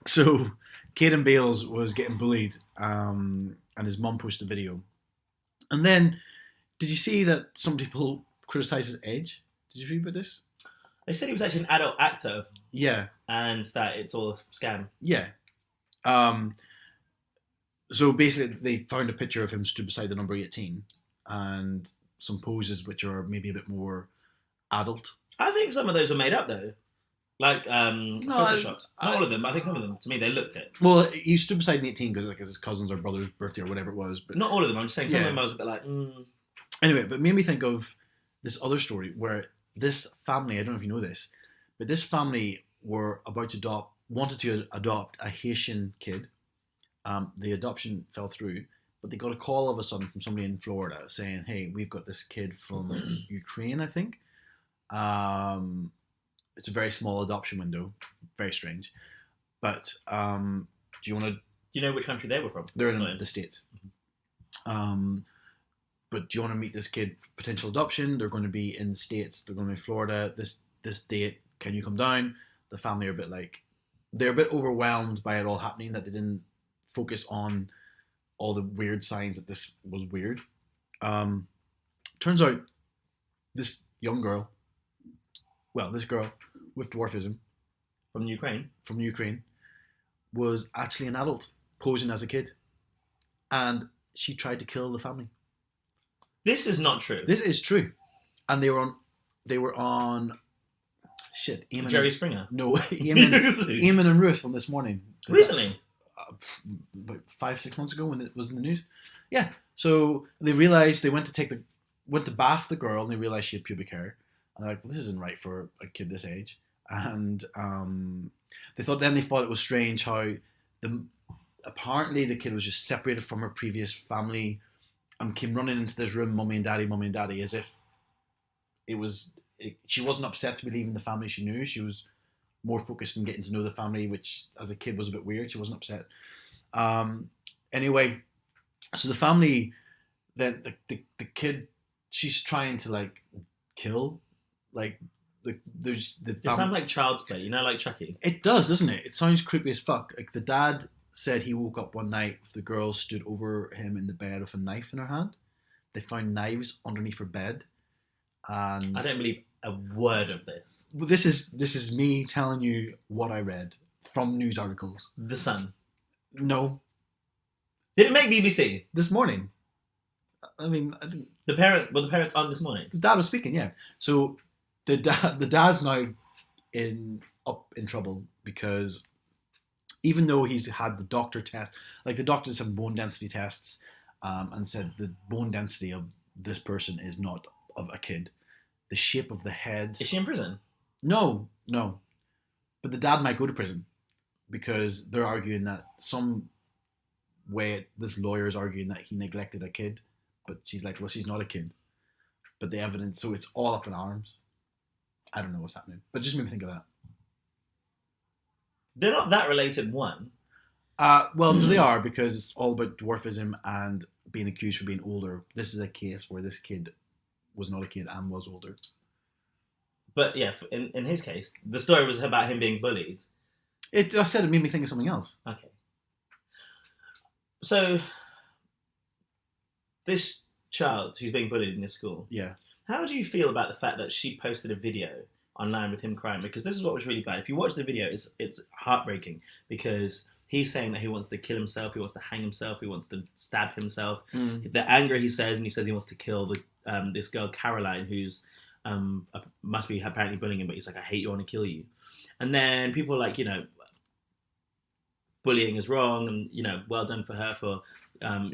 So, Quaden Bayles was getting bullied, and his mum posted a video. And then, did you see that some people criticised his age? Did you read about this? They said he was actually an adult actor. Yeah, and that it's all a scam. yeah. Um, so basically, they found a picture of him stood beside the number 18 and some poses which are maybe a bit more adult. I think some of those were made up though, like No, photoshopped. Not all of them. I think some of them. To me, they looked it. well, he stood beside an 18 because like his cousin's or brother's birthday or whatever it was. But Not all of them. I'm just saying some Yeah. of them I was a bit like. Anyway, but it made me think of this other story where this family, I don't know if you know this, but this family were about to wanted to adopt a Haitian kid. The adoption fell through, but they got a call all of a sudden from somebody in Florida saying, "Hey, we've got this kid from Ukraine, I think. It's a very small adoption window, very strange. But do you want to? Do you know which country they were from? They're in the States. But do you want to meet this kid for potential adoption? They're going to be in the States. They're going to be in Florida. This date. Can you come down?" The family are a bit like, they're a bit overwhelmed by it all happening that they didn't focus on all the weird signs that this was weird. Turns out this young girl, this girl with dwarfism From Ukraine. from Ukraine, was actually an adult posing as a kid, and she tried to kill the family. This is not true. This is true, and they were on shit. Eamon Jerry Springer. No, Eamon and Ruth on This Morning. Recently. About 5-6 months ago when it was in the news. Yeah. So they realized they went to bath the girl and they realized she had pubic hair. And they're like, well, this isn't right for a kid this age. And they thought it was strange how apparently the kid was just separated from her previous family and came running into this room, mummy and daddy, as if she wasn't upset to be leaving the family she knew. She was more focused on getting to know the family, which as a kid was a bit weird. She wasn't upset. Anyway, so the family, then the kid, she's trying to like kill, like there's the. It sounds like child's play, like Chucky. It does, doesn't it? It sounds creepy as fuck. Like the dad said he woke up one night with the girl stood over him in the bed with a knife in her hand. They found knives underneath her bed, and I don't believe a word of this. This is me telling you what I read from news articles. The Sun. No. Did it make BBC? This morning. I mean, I think the parents on This Morning. The dad was speaking, yeah. So the dad's now in trouble because even though he's had the doctor test, like the doctors have bone density tests, and said the bone density of this person is not of a kid. The shape of the head. Is she in prison? No. But the dad might go to prison because they're arguing that this lawyer is arguing that he neglected a kid, but she's like, well, she's not a kid. But the evidence, so it's all up in arms. I don't know what's happening, but just made me think of that. They're not that related, one. Well, they are because it's all about dwarfism and being accused for being older. This is a case where this kid was not a kid and was older. But yeah, in his case, the story was about him being bullied. I said it made me think of something else. Okay. So, this child who's being bullied in this school. Yeah. How do you feel about the fact that she posted a video online with him crying? Because this is what was really bad. If you watch the video, it's heartbreaking because he's saying that he wants to kill himself, he wants to hang himself, he wants to stab himself. The anger he says he wants to kill this girl Caroline, who's must be apparently bullying him, but he's like, I hate you, I want to kill you. And then people are like, bullying is wrong, and well done for her for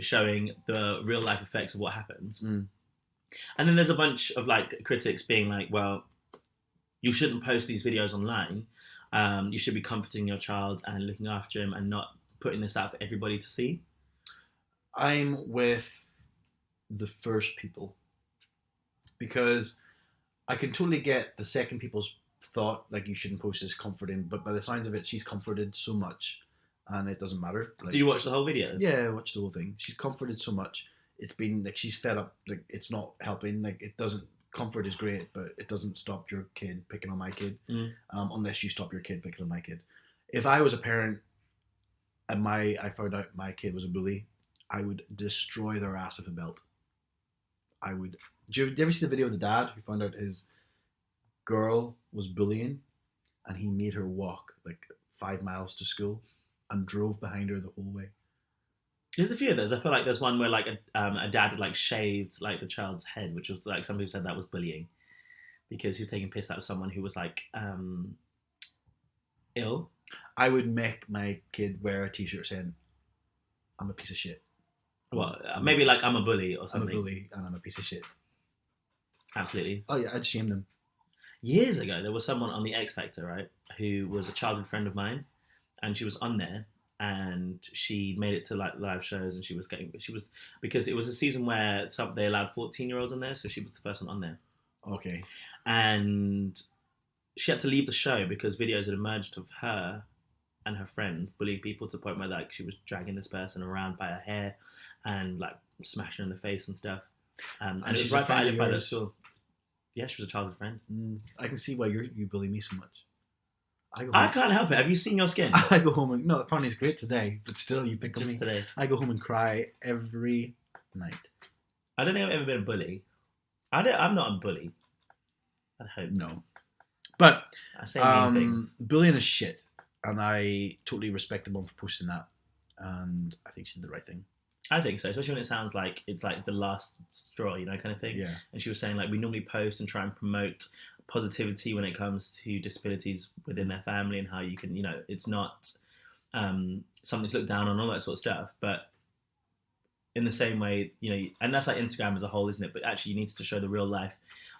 showing the real life effects of what happens. And then there's a bunch of like critics being like, well, you shouldn't post these videos online. You should be comforting your child and looking after him and not putting this out for everybody to see. I'm with the first people because I can totally get the second people's thought, like you shouldn't post this comforting, but by the signs of it, she's comforted so much and it doesn't matter. Like, did you watch the whole video? Yeah, I watched the whole thing. She's comforted so much. It's been like she's fed up. Like it's not helping. Like it doesn't. Comfort is great, but it doesn't stop your kid picking on my kid, unless you stop your kid picking on my kid. If I was a parent and I found out my kid was a bully, I would destroy their ass with a belt. I would. Did you ever see the video of the dad who found out his girl was bullying, and he made her walk like 5 miles to school and drove behind her the whole way. There's a few of those. I feel like there's one where like a dad had like shaved like the child's head, which was like some people said that was bullying because he was taking piss out of someone who was like ill. I would make my kid wear a t-shirt saying, "I'm a piece of shit." Well, maybe like I'm a bully or something. I'm a bully and I'm a piece of shit. Absolutely. Oh yeah, I'd shame them. Years ago, there was someone on the X Factor, right, who was a childhood friend of mine, and she was on there, and she made it to like live shows, and she was because it was a season where they allowed 14-year-olds on there, so she was the first one on there. Okay. And she had to leave the show because videos had emerged of her and her friends bullying people to the point where like she was dragging this person around by her hair and like smashing her in the face and stuff. And it was right by the school. Yeah, she was a childhood friend. I can see why you bully me so much. I can't help it. Have you seen your skin? I go home and... No, the pony's great today, but still you pick on me. Today. I go home and cry every night. I don't think I've ever been a bully. I'm not a bully. I hope. No. But I say mean things. Bullying is shit. And I totally respect the mom for posting that. And I think she did the right thing. I think so, especially when it sounds like it's like the last straw, you know, kind of thing. Yeah. And she was saying like we normally post and try and promote positivity when it comes to disabilities within their family and how you can, you know, it's not something to look down on, all that sort of stuff. But in the same way, you know, and that's like Instagram as a whole, isn't it? But actually, you need to show the real life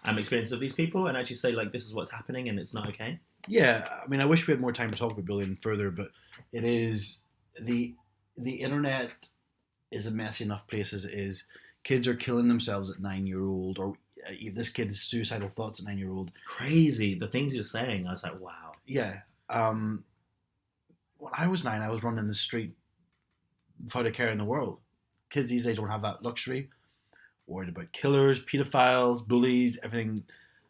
experience of these people and actually say like this is what's happening and it's not okay. Yeah, I mean, I wish we had more time to talk about bullying further, but it is the internet is a messy enough place as it is. Kids are killing themselves at 9-year-old, or this kid has suicidal thoughts at 9-year-old. Crazy. The things you're saying, I was like, wow. Yeah. When I was 9, I was running the street without a care in the world. Kids these days don't have that luxury. Worried about killers, pedophiles, bullies, everything,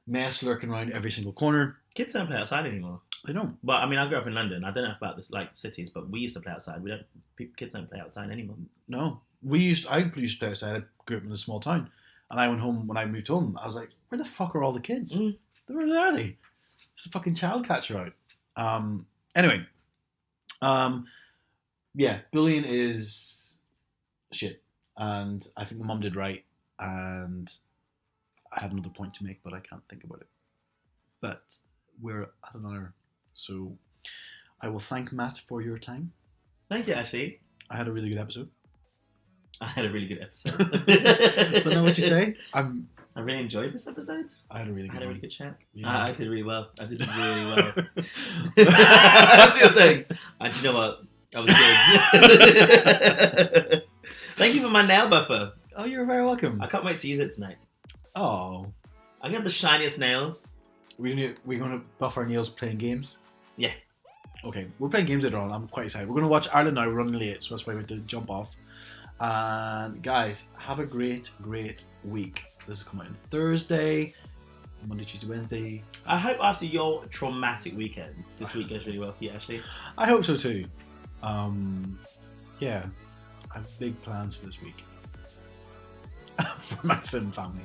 mess lurking around every single corner. Kids don't play outside anymore. They don't. But I mean, I grew up in London. I don't know about this like cities, but we used to play outside. Kids don't play outside anymore. No, I used to play outside. I grew up in a small town, and I went home when I moved home. I was like, where the fuck are all the kids? Where are they? It's a fucking child catcher out. Anyway, yeah, bullying is shit, and I think the mum did right. And I had another point to make, but I can't think about it. But we're at an hour. So I will thank Matt for your time. Thank you, Ashley. I had a really good episode. I had a really good episode. Don't know what you say. I really enjoyed this episode. I had a really good chat. Yeah. I did really well. I did really well. That's what you're saying. And you know what? I was good. Thank you for my nail buffer. Oh, you're very welcome. I can't wait to use it tonight. Oh. I'm going to have the shiniest nails. We're going to buff our nails playing games? Yeah. Okay, we're playing games later on. I'm quite excited. We're going to watch Ireland now. We're running late, so that's why we have to jump off. And guys, have a great, great week. This is coming out on Thursday, Monday, Tuesday, Wednesday. I hope after your traumatic weekend, this week goes really well for you, Ashley. I hope so too. Yeah, I have big plans for this week. For my Sim family.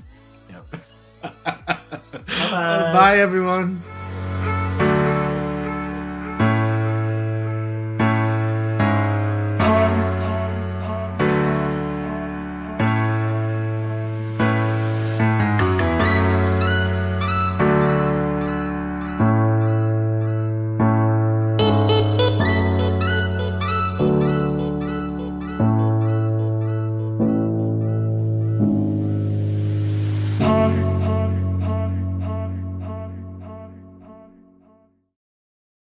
Yep. Bye-bye. Bye everyone.